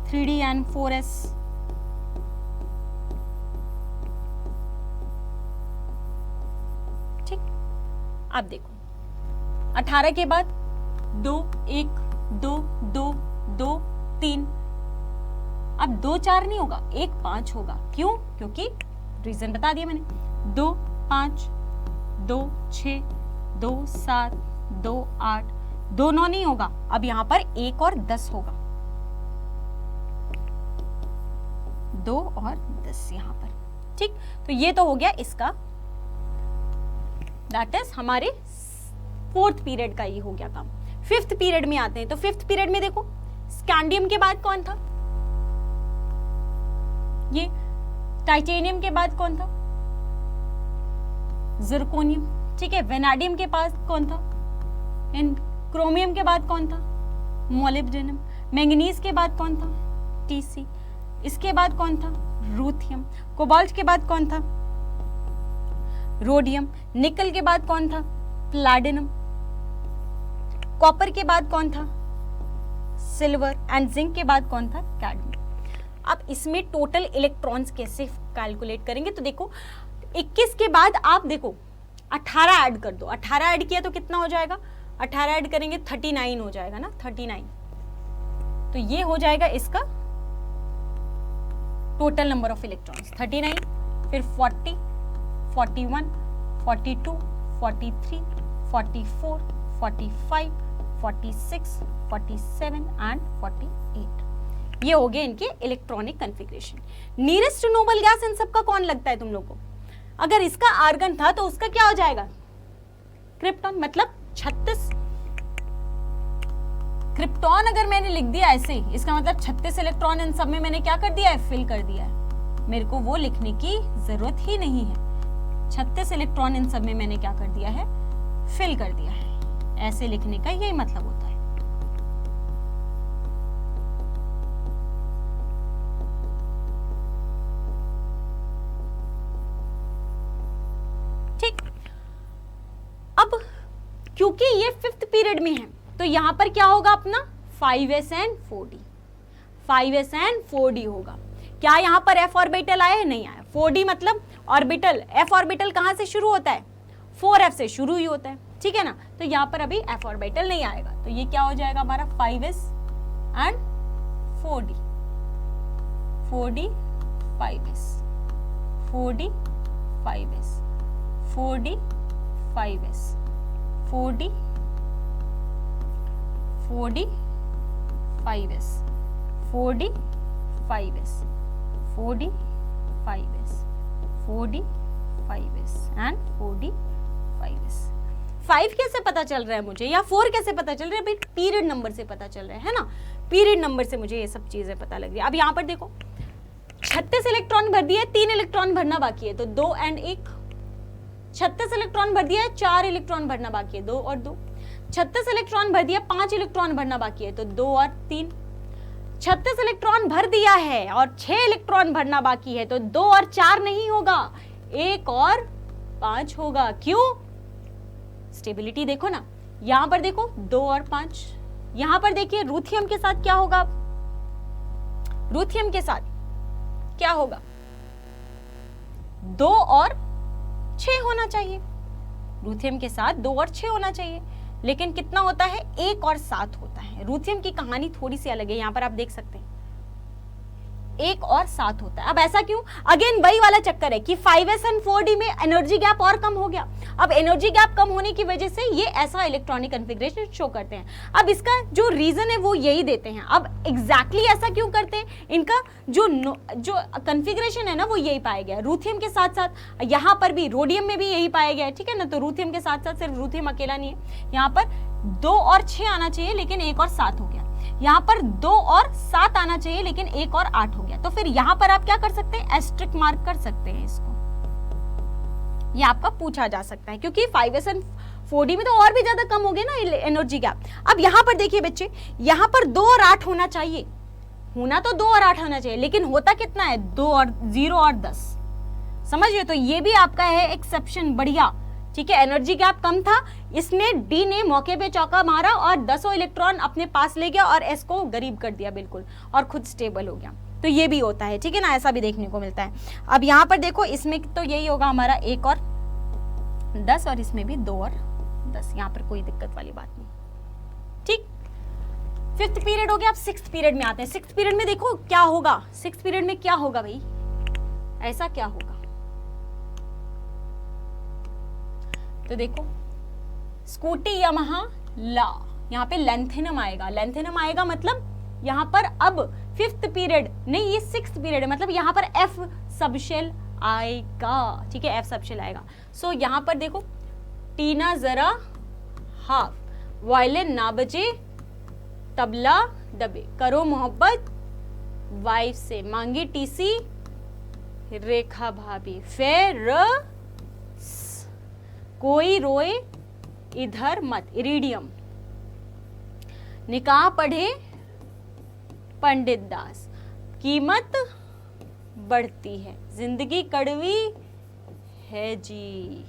3D and 4s, ठीक। अब देखो 18 के बाद 2 1 2 2 2 3, अब 2 4 नहीं होगा, 1 5 होगा। क्यों? क्योंकि रीजन बता दिया मैंने। 2 5, 2 6, 2 7, 2 8, 2 9 नहीं होगा। अब यहां पर 1 और 10 होगा, 2 और 10 यहां पर। ठीक, तो ये तो हो गया इसका, दैट इज हमारे 4th पीरियड का ये हो गया काम। 5th पीरियड में आते हैं। तो 5th पीरियड में देखो स्कैंडियम के बाद कौन था? ये टाइटेनियम के बाद कौन था? जिरकोनियम। ठीक है, वेनाडियम के पास कौन था? इन क्रोमियम के बाद कौन था? मोलिब्डेनम। मैंगनीज के बाद कौन था? टीसी। इसके बाद कौन था? रूथियम। कोबाल्ट के बाद कौन था? रोडियम। निकल के बाद कौन था? प्लैटिनम। कॉपर के बाद कौन था? सिल्वर। एंड जिंक के बाद कौन था? कैडमियम। अब इसमें टोटल इलेक्ट्रॉन्स कैसे कैलकुलेट करेंगे? तो देखो 21 के बाद आप देखो 18 ऐड कर दो। 18 ऐड किया तो कितना हो जाएगा? 18 ऐड करेंगे 39 हो जाएगा ना, 39। तो ये हो जाएगा इसका टोटल नंबर ऑफ इलेक्ट्रॉन्स 39, फिर 40, 41, 42, 43, 44, 45, 46, 47 एंड 48। ये हो गए इनके electronic configuration. Nearest noble gas in सब का कौन लगता है तुम लोग को? अगर इसका आर्गन था तो उसका क्या हो जाएगा? क्रिप्टॉन। मतलब 36 क्रिप्टॉन अगर मैंने लिख दिया ऐसे, इसका मतलब 36 इलेक्ट्रॉन इन सब में मैंने क्या कर दिया है? फिल कर दिया है। मेरे को वो लिखने की जरूरत ही नहीं है। 36 इलेक्ट्रॉन इन सब में मैंने क्या कर दिया है? फिल कर दिया है। ऐसे लिखने का यही मतलब होता है। ठीक, अब क्योंकि ये 5th पीरियड में है तो यहां पर क्या होगा अपना 5s and 4d, 5s and 4d होगा। क्या यहां पर f ऑर्बिटल आया है? नहीं आया। 4d मतलब ऑर्बिटल, f ऑर्बिटल कहां से शुरू होता है? 4f से शुरू ही होता है, ठीक है ना। तो यहां पर अभी f ऑर्बिटल नहीं आएगा, तो ये क्या हो जाएगा हमारा 5s and 4d, 4d 5s, 4d 5s, 4d 5s, 4d 4d 5s, 4d 5s, 4d 5s, 4d 5s and 4d 5s। 5 कैसे पता चल रहा है मुझे या 4 कैसे पता चल रहा है? भाई पीरियड नंबर से पता चल रहा है ना, पीरियड नंबर से मुझे ये सब चीजें पता लग रही है। अब यहाँ पर देखो 36 इलेक्ट्रॉन भर दिया है, 3 इलेक्ट्रॉन भरना बाकी है, तो 2 और 1। 36 इलेक्ट्रॉन भर दिया है, 4 इलेक्ट्रॉन भरना बाकी है, 2 और 2। 36 इलेक्ट्रॉन भर दिया, 5 इलेक्ट्रॉन भरना बाकी है, तो 2 और 3। 36 इलेक्ट्रॉन भर दिया है और 6 इलेक्ट्रॉन भरना बाकी है, तो 2 और 4 नहीं होगा, 1 और 5 होगा। क्यों? स्टेबिलिटी देखो ना, यहां पर देखो 2 और 5। यहां पर देखिए रूथियम के साथ क्या होगा? रूथियम के साथ क्या होगा? 2 और 6 होना चाहिए। रूथियम के साथ 2 और 6 होना चाहिए, लेकिन कितना होता है? 1 और 7 होता है। रूथियम की कहानी थोड़ी सी अलग है, यहां पर आप देख सकते हैं 1 और 7 होता है। अब ऐसा क्यों? अगेन वही वाला चक्कर है कि 5s and 4d में एनर्जी गैप और कम हो गया। अब एनर्जी गैप कम होने की वजह से ये ऐसा इलेक्ट्रॉनिक कन्फिग्रेशन शो करते हैं। अब इसका जो रीजन है वो यही देते हैं। अब एग्जैक्टली ऐसा क्यों करते हैं? इनका जो कन्फिग्रेशन है ना वो यही पाया गया। रूथियम के साथ साथ यहाँ पर भी, रोडियम में भी यही पाया गया है, ठीक है ना। तो रूथियम के साथ साथ सिर्फ रूथियम अकेला नहीं है। यहाँ पर 2 और 6 आना चाहिए, लेकिन 1 और 7 हो गया। यहाँ पर 2 और 7 आना चाहिए, लेकिन 1 और 8 हो गया। तो फिर यहाँ पर आप क्या कर सकते हैं? एस्ट्रिक मार्क कर सकते हैं इसको। ये आपका पूछा जा सकता है, क्योंकि 5s and 4d में तो और भी ज्यादा कम हो गया ना एनर्जी गैप। अब यहाँ पर देखिए बच्चे, यहाँ पर 2 और 8 होना चाहिए, होना तो 2 और 8 होना चाहिए, लेकिन होता कितना है? 2 और 0 और 10। समझिए, तो ये भी आपका है एक्सेप्शन, बढ़िया, ठीक है। एनर्जी गैप कम था, इसने डी ने मौके पे चौका मारा और 10 इलेक्ट्रॉन अपने पास ले गया और एस को गरीब कर दिया बिल्कुल, और खुद स्टेबल हो गया। तो ये भी होता है, ठीक है ना, ऐसा भी देखने को मिलता है। अब यहाँ पर देखो, इसमें तो यही होगा हमारा 1 और 10, और इसमें भी 2 और 10, यहाँ पर कोई दिक्कत वाली बात नहीं, ठीक। 5th पीरियड हो गया। अब 6th पीरियड में आते हैं। 6th पीरियड में देखो क्या होगा। 6th पीरियड में क्या होगा भाई? ऐसा क्या होगा? तो देखो, स्कूटी यामाहा ला, यहाँ पे लेंथेनम आएगा। लेंथेनम आएगा मतलब यहाँ पर अब 5th पीरियड नहीं, ये 6th पीरियड है, मतलब यहाँ पर एफ सबशेल आएगा, ठीक है, एफ सबशेल आएगा। सो यहाँ पर देखो, टीना जरा हाफ, वायलिन ना बजे, तबला दबे, करो मोहब्बत वाइफ से, मांगी टीसी रेखा भाभी, फेर कोई रोए इधर मत, इरिडियम, निकाह पढ़े पंडित दास, कीमत बढ़ती है, जिंदगी कड़वी है जी।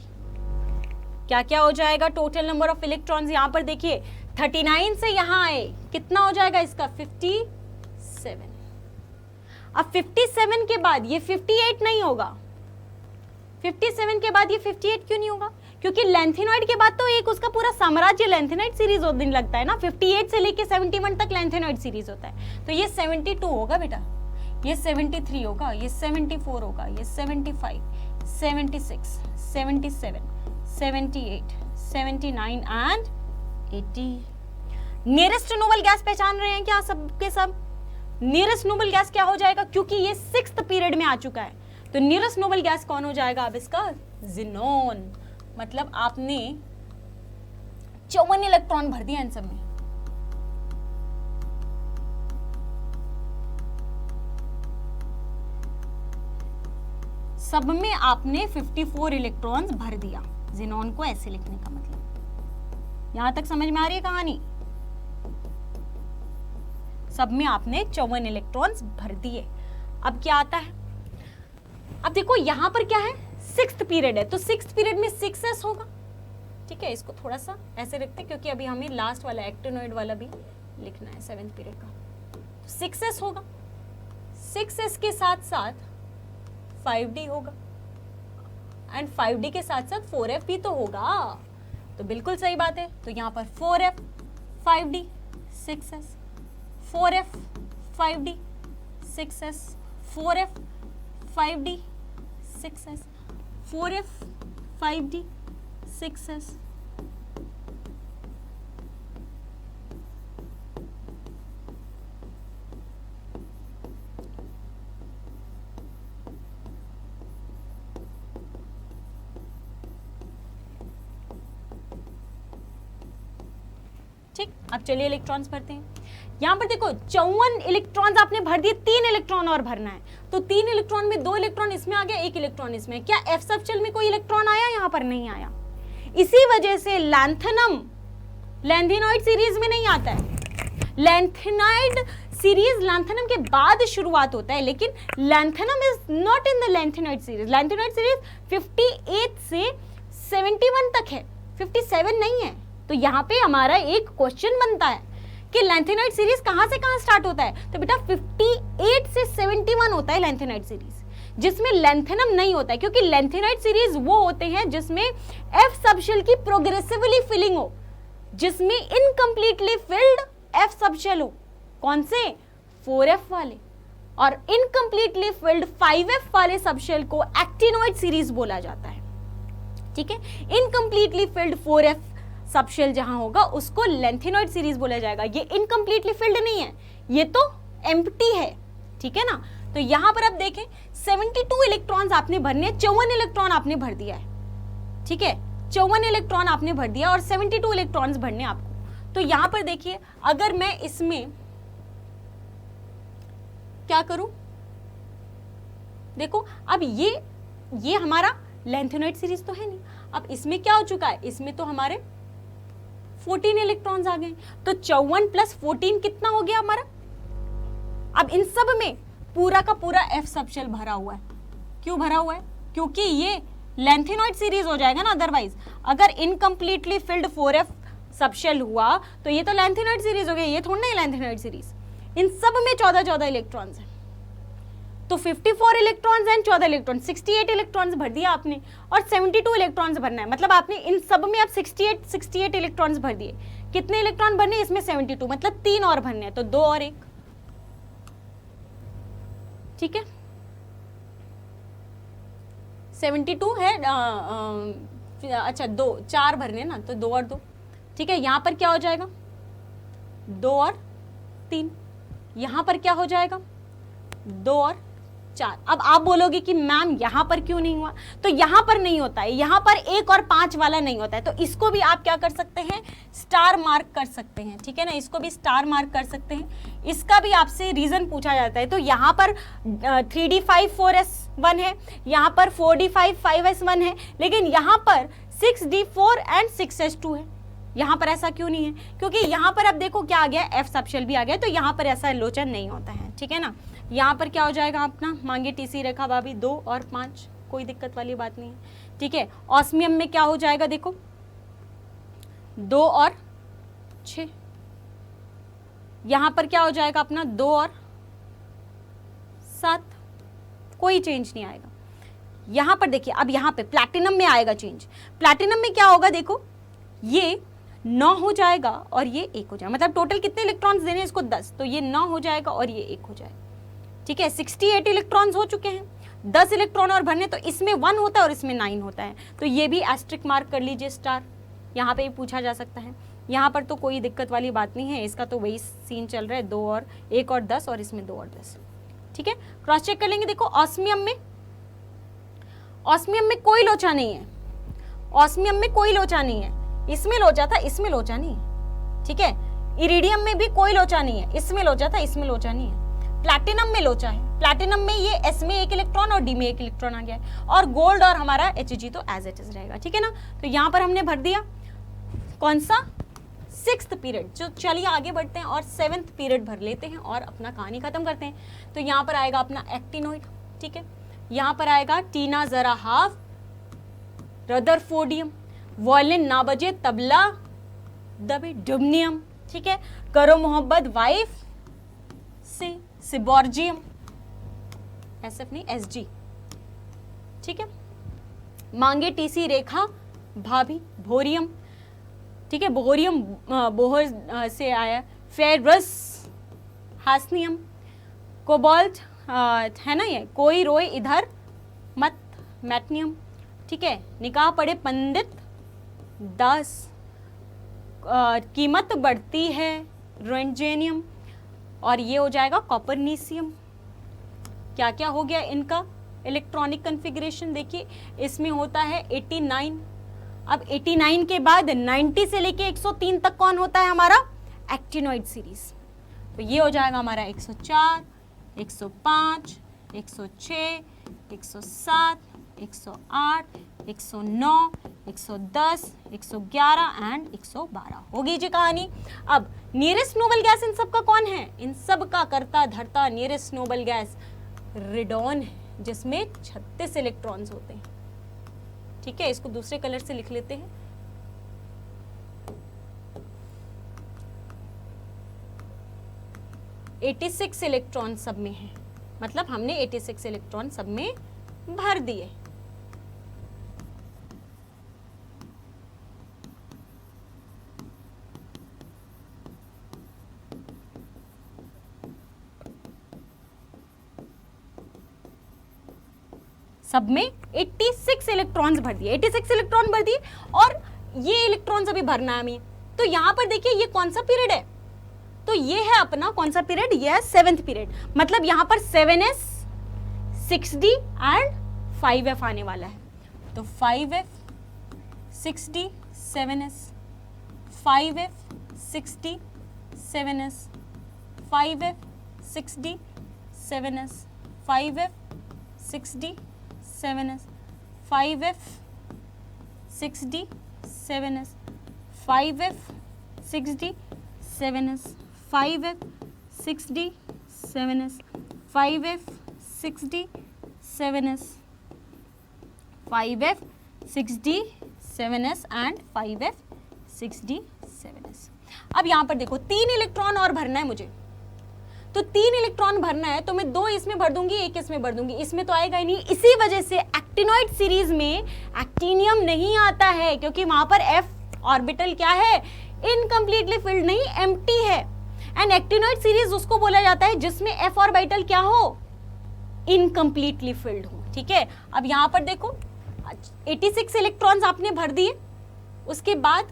क्या क्या हो जाएगा? टोटल नंबर ऑफ इलेक्ट्रॉन्स यहां पर देखिए 39 से यहां आए, कितना हो जाएगा इसका? 57। अब 57 के बाद ये 58 नहीं होगा। 57 के बाद ये 58 क्यों नहीं होगा? क्योंकि लेंथेनॉइड के बाद तो एक उसका पूरा साम्राज्य लेंथेनॉइड सीरीज दिन लगता है ना। 58 से लेके 71 तक लेंथेनॉइड सीरीज होता है। तो ये 72 होगा बेटा, ये 73 होगा, ये 74 होगा, ये 75, 76, 77, 78, 79 एंड 80। नियरेस्ट नोबल गैस पहचान रहे हैं क्या सब के सब? नियरेस्ट नोबल गैस क्या हो जाएगा? क्योंकि ये 6th पीरियड में आ चुका है, तो नियरेस्ट नोबल गैस कौन हो जाएगा अब इसका? जिनोन। मतलब आपने 54 इलेक्ट्रॉन भर दिया इन सब में। सब में आपने 54 इलेक्ट्रॉन्स भर दिया। जिनोन को ऐसे लिखने का मतलब यहां तक समझ में आ रही है कहानी? सब में आपने 54 इलेक्ट्रॉन्स भर दिए। अब क्या आता है? अब देखो यहां पर क्या है, 6th पीरियड है, तो 6th पीरियड में 6s होगा। ठीक है, इसको थोड़ा सा ऐसे रखते हैं क्योंकि अभी हमें लास्ट वाला एक्टिनोइड वाला भी लिखना है 7th पीरियड का। तो 6s होगा, 6s के साथ साथ 5d होगा, एंड 5d के साथ साथ 4f भी तो होगा। तो बिल्कुल सही बात है। तो यहाँ पर 4f 5d 6s, 4f 5d 6s, 4f 5d 6s, 4f 5d 6s, ठीक। अब चलिए इलेक्ट्रॉन्स भरते हैं। यहाँ पर देखो 54 इलेक्ट्रॉन्स आपने भर दिए, 3 इलेक्ट्रॉन और भरना है। तो 3 इलेक्ट्रॉन में 2 इलेक्ट्रॉन इसमें आ गया, 1 इलेक्ट्रॉन इसमें। क्या एफ सबशेल में कोई इलेक्ट्रॉन आया? यहाँ पर नहीं आया। इसी वजह से लैंथेनम लैंथेनॉइड सीरीज में नहीं आता है। लैंथेनॉइड सीरीज लैंथेनम के बाद शुरुआत होता है, लेकिन lanthanum is not in the lanthanoid series. Lanthanoid series 58 से 71 तक है, 57 नहीं है। तो यहाँ पे हमारा एक क्वेश्चन बनता है कि लैंथेनॉइड सीरीज कहां से कहां स्टार्ट होता है? तो बेटा 58 से 71 होता है लैंथेनॉइड सीरीज, जिसमें लैंथेनम नहीं होता है, क्योंकि लैंथेनॉइड सीरीज वो होते हैं जिसमें एफ सबशेल की प्रोग्रेसिवली फिलिंग हो, जिसमें इनकम्प्लीटली फिल्ड एफ सबशेल हो। कौन से? 4f वाले। और इनकम्प्लीटली फिल्ड 5f वाले सबशेल को एक्टिनोइड सीरीज बोला जाता है। ठीक है, इनकम्प्लीटली फिल्ड 4f सबशेल जहां होगा उसको लैंथेनॉइड सीरीज बोला जाएगा। ये इनकम्प्लीटली फिल्ड नहीं है, ये तो एम्प्टी है। ठीक है ना? तो यहां पर आप देखें 72 इलेक्ट्रॉन्स आपने भरने, 54 इलेक्ट्रॉन आपने भर दिया है। ठीक है, 54 इलेक्ट्रॉन आपने भर दिया और 72 इलेक्ट्रॉन्स भरने आपको। तो यहां पर देखिए, अगर मैं इसमें क्या करूं, देखो अब ये हमारा लैंथेनॉइड सीरीज तो है नहीं। अब इसमें क्या हो चुका है? इसमें तो हमारे 14 इलेक्ट्रॉन्स आ गए। तो 54 प्लस 14 कितना हो गया हमारा? अब इन सब में पूरा का पूरा एफ सबशेल भरा हुआ है। क्यों भरा हुआ है? क्योंकि ये लैंथेनॉइड सीरीज हो जाएगा ना। अदरवाइज अगर इनकम्प्लीटली फिल्ड 4f सबशेल हुआ तो ये तो लैंथेनॉइड सीरीज हो गई, ये थोड़ा नहीं लैंथेनॉइड सीरीज। इन सब में 14 इलेक्ट्रॉन्स हैं। तो 54 इलेक्ट्रॉन्स एंड 14 इलेक्ट्रॉन, 68 इलेक्ट्रॉन्स भर दिया आपने और 72 इलेक्ट्रॉन्स भरना है। मतलब आपने इन सब में आप 68 इलेक्ट्रॉन्स भर दिए। कितने इलेक्ट्रॉन भरने? इसमें 72, मतलब 3 और भरने हैं, तो 2 और 1। ठीक है, 72 है, अच्छा 2 4 भरने ना, तो 2 और 2। ठीक है, यहां पर क्या हो जाएगा? 2 और 3। यहां पर क्या हो जाएगा? 2 और 4। अब आप बोलोगे कि मैम यहां पर क्यों नहीं हुआ? तो यहां पर नहीं होता है, यहां पर 1 और 5 वाला नहीं होता है। तो इसको भी आप क्या कर सकते हैं? स्टार मार्क कर सकते हैं। ठीक है ना, इसको भी स्टार मार्क कर सकते हैं। इसका भी आपसे रीजन पूछा जाता है। तो यहां पर 3d5 4s1 है, यहां पर 4d5 5s1 है, लेकिन यहां पर 6d4 एंड 6s2 है। यहां पर ऐसा क्यों नहीं है? क्योंकि यहां पर अब देखो क्या आ गया, एफ सबशेल भी आ गया, तो यहां पर ऐसा लोचन नहीं होता है। ठीक है ना, यहाँ पर क्या हो जाएगा अपना? मांगे टीसी रेखा भाभी 2 और 5, कोई दिक्कत वाली बात नहीं है। ठीक है, ऑस्मियम में क्या हो जाएगा? देखो 2 और 6। यहाँ पर क्या हो जाएगा अपना? 2 और 7, कोई चेंज नहीं आएगा। यहाँ पर देखिए, अब यहाँ पे प्लैटिनम में आएगा चेंज। प्लैटिनम में क्या होगा? देखो ये 9 हो जाएगा और ये 1 हो जाएगा। मतलब टोटल कितने इलेक्ट्रॉन्स देने हैं इसको? 10। तो ये 9 हो जाएगा और ये 1 हो जाएगा। ठीक है, 68 इलेक्ट्रॉन्स हो चुके हैं। 10 इलेक्ट्रॉन और भरने, तो इसमें 1 होता है और इसमें 9 होता है। तो ये भी एस्ट्रिक मार्क कर लीजिए, स्टार। यहाँ पे भी पूछा जा सकता है। यहाँ पर तो कोई दिक्कत वाली बात नहीं है, इसका तो वही सीन चल रहा है, 2 और 1 और 10 और इसमें 2 और 10। ठीक है, क्रॉस चेक कर लेंगे। देखो ऑस्मियम में कोई लोचा नहीं है। ऑस्मियम में कोई लोचा नहीं है। इसमें लोचा था, इसमें लोचा नहीं है। ठीक है, इरिडियम में भी कोई लोचा नहीं है। इसमें लोचा था, इसमें लोचा नहीं है। प्लैटिनम में लोचा है। प्लैटिनम में ये एस में 1 इलेक्ट्रॉन और डी में 1 इलेक्ट्रॉन आ गया है। और गोल्ड और हमारा Hg तो एज इट इज रहेगा। ठीक है ना, तो यहाँ पर हमने भर दिया कौन सा? Sixth period. जो चलिए आगे बढ़ते हैं और 7th पीरियड भर लेते हैं और अपना कहानी खत्म करते हैं। तो यहाँ पर आएगा अपना एक्टिनोइड, ठीक है, यहाँ पर आएगा टीना जरा हाफ, रदरफोर्डियम, वॉयलिन ना बजे तबला दबे डुमनियम, ठीक है, करो मोहब्बत वाइफ से सिबॉर्जियम, एसएफ नहीं एसजी, ठीक है, मांगे टीसी रेखा भाभी भोरियम, ठीक है, बोहरियम बोहर से आया, फेरस हासनियम, कोबाल्ट है ना ये, कोई रोए इधर मत मैटनियम, ठीक है, निकाह पड़े पंडित दास, कीमत बढ़ती है रोएंजेनियम, और ये हो जाएगा कॉपरनीसियम। क्या क्या हो गया इनका इलेक्ट्रॉनिक कन्फिग्रेशन, देखिए इसमें होता है 89। अब 89 के बाद 90 से लेके 103 तक कौन होता है हमारा एक्टिनोइड सीरीज। तो ये हो जाएगा हमारा 104, 105, 106, 107, 108, 109, 110, 111 एंड 112 होगी जी कहानी। अब नियरेस्ट नोबल गैस इन सब का कौन है, इन सब का करता धरता नियरेस्ट नोबल गैस रेडॉन है, जिसमें 36 इलेक्ट्रॉन्स होते हैं, ठीक है, इसको दूसरे कलर से लिख लेते हैं। $86 इलेक्ट्रॉन सब में है, मतलब हमने 86 इलेक्ट्रॉन सब में भर दिए। सब में 86 इलेक्ट्रॉन्स भर दिए, 86 इलेक्ट्रॉन भर दिए, और ये इलेक्ट्रॉन्स अभी भरना है हमें। तो यहाँ पर देखिए ये कौन सा पीरियड है, तो ये है अपना कौन सा पीरियड, ये है 7th पीरियड, मतलब यहाँ पर 7s 6d एंड 5f आने वाला है। तो 5f 6d 7s, 5f 6d 7s, 5f 6d 7s, 5f 6d 7s, 5f 6d 7s, 5f 6d 7s, 5f 6d 7s, 5f 6d 7s, 5f 6d 7s and 5f 6d 7s। अब यहां पर देखो 3 इलेक्ट्रॉन और भरना है मुझे, तो 3 इलेक्ट्रॉन भरना है, तो मैं 2 इसमें भर दूंगी, 1 इसमें भर दूंगी, इसमें तो आएगा ही नहीं। इसी वजह से एक्टिनोइड सीरीज में एक्टिनियम नहीं आता है, क्योंकि वहां पर f ऑर्बिटल क्या है, इनकम्प्लीटली फिल्ड नहीं, एम्प्टी है। एंड एक्टिनोइड सीरीज उसको बोला जाता है जिसमें f ऑर्बिटल क्या हो, इनकम्प्लीटली फिल्ड हो, ठीक है। अब यहां पर देखो 86 इलेक्ट्रॉन्स आपने भर दिए, उसके बाद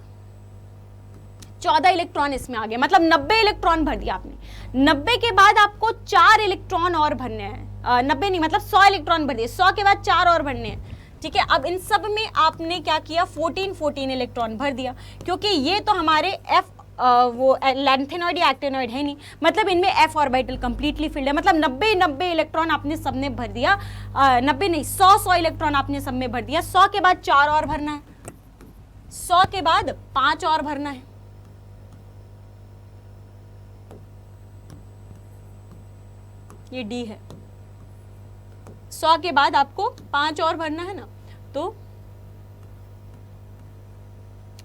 14 इलेक्ट्रॉन इसमें आ गए, मतलब 90 इलेक्ट्रॉन भर दिया आपने। 90 के बाद आपको 4 इलेक्ट्रॉन और भरने हैं, 90 नहीं मतलब 100 इलेक्ट्रॉन भर दिए, 100 के बाद 4 और भरने हैं, ठीक है। अब इन सब में आपने क्या किया, 14 इलेक्ट्रॉन भर दिया, क्योंकि ये तो हमारे f वो लैंथेनॉइड या एक्टिनॉइड है नहीं, मतलब इनमें f ऑर्बिटल कंप्लीटली फिल्ड है, मतलब 90 इलेक्ट्रॉन आपने सब में भर दिया, 90 नहीं 100 इलेक्ट्रॉन आपने सब में भर दिया। 100 के बाद 4 और भरना है, 100 के बाद 5 और भरना है, ये D है। 100 के बाद आपको 5 और भरना है ना, तो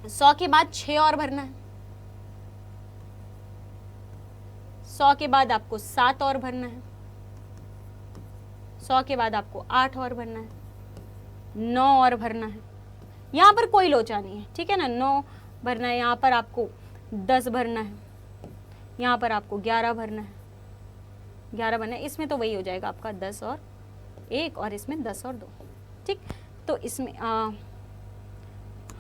100 के बाद 6 और भरना है, 100 के बाद आपको 7 और भरना है, 100 के बाद आपको 8 और भरना है, 9 और भरना है। यहाँ पर कोई लोचा नहीं है, ठीक है ना, 9 भरना है, यहाँ पर आपको 10 भरना है, यहाँ पर आपको 11 भरना है, 11 भरना है, इसमें तो वही हो जाएगा आपका 10 और 1, और इसमें 10 और 2, ठीक। तो इसमें हाँ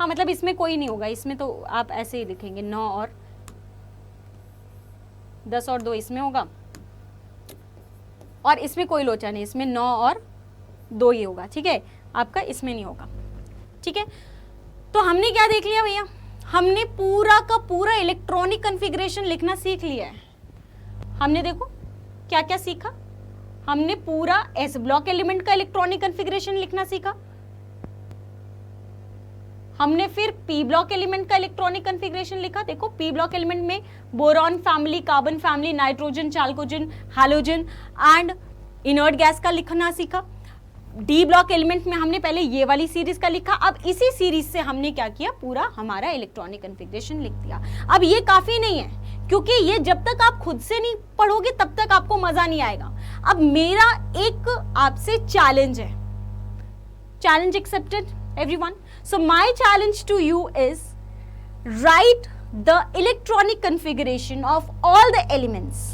मतलब इसमें कोई नहीं होगा, इसमें तो आप ऐसे ही लिखेंगे 9 और 10 और 2 इसमें होगा, और इसमें कोई लोचा नहीं, इसमें 9 और 2 ही होगा, ठीक है, आपका इसमें नहीं होगा, ठीक है। तो हमने क्या देख लिया भैया, हमने पूरा का पूरा इलेक्ट्रॉनिक कॉन्फ़िगरेशन लिखना सीख लिया है। हमने देखो क्या क्या सीखा, हमने पूरा एस ब्लॉक एलिमेंट का इलेक्ट्रॉनिक कॉन्फ़िगरेशन लिखना सीखा, हमने फिर पी ब्लॉक एलिमेंट का इलेक्ट्रॉनिक कन्फिग्रेशन लिखा। देखो पी ब्लॉक एलिमेंट में boron family, carbon family, nitrogen, चाल्कोजन, halogen and inert gas का लिखना सीखा। डी ब्लॉक एलिमेंट में हमने पहले ये वाली सीरीज का लिखा। अब इसी सीरीज से हमने क्या किया, पूरा हमारा इलेक्ट्रॉनिक कन्फिग्रेशन लिख दिया। अब ये काफी नहीं है, क्योंकि ये जब तक आप खुद से नहीं पढ़ोगे तब तक आपको मजा नहीं आएगा। अब मेरा एक आपसे चैलेंज है, challenge accepted everyone, so my challenge to you is write the electronic configuration of all the elements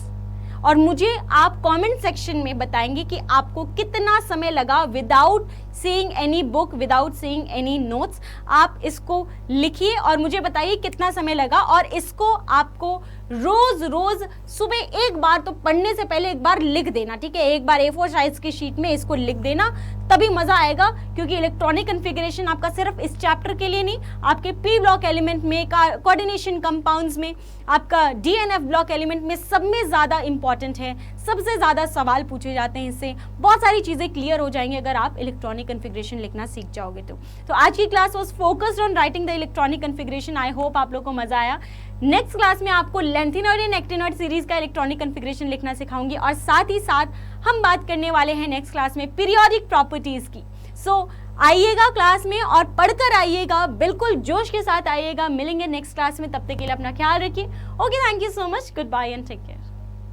और मुझे आप कमेंट सेक्शन में बताएंगे कि आपको कितना समय लगा without seeing any book, without seeing any notes. आप इसको लिखिए और मुझे बताइए कितना समय लगा। और इसको आपको रोज रोज सुबह एक बार तो पढ़ने से पहले एक बार लिख देना, ठीक है। एक बार A4 साइज की शीट में इसको लिख देना, तभी मजा आएगा। क्योंकि इलेक्ट्रॉनिक कन्फिगरेशन आपका सिर्फ इस चैप्टर के लिए नहीं, आपके पी ब्लॉक एलिमेंट में, कोऑर्डिनेशन कंपाउंड्स में, आपका DNF ब्लॉक एलिमेंट में, सब में ज्यादा इंपॉर्टेंट है। सबसे ज्यादा सवाल पूछे जाते हैं इससे। बहुत सारी चीजें क्लियर हो जाएंगी अगर आप इलेक्ट्रॉनिक कन्फिगरेशन लिखना सीख जाओगे तो आज की class was focused on writing the electronic configuration. I hope आप लोग को मजा आया। नेक्स्ट क्लास में आपको लेंथिनॉइड एंड एक्टिनॉइड सीरीज का इलेक्ट्रॉनिक कन्फिगरेशन लिखना सिखाऊंगी और साथ ही साथ हम बात करने वाले हैं नेक्स्ट क्लास में पीरियोडिक प्रॉपर्टीज की। सो आइएगा क्लास में और पढ़कर आइएगा, बिल्कुल जोश के साथ आइएगा। मिलेंगे नेक्स्ट क्लास में, तब तक के लिए अपना ख्याल रखिए। Okay, thank you so much, goodbye and take care.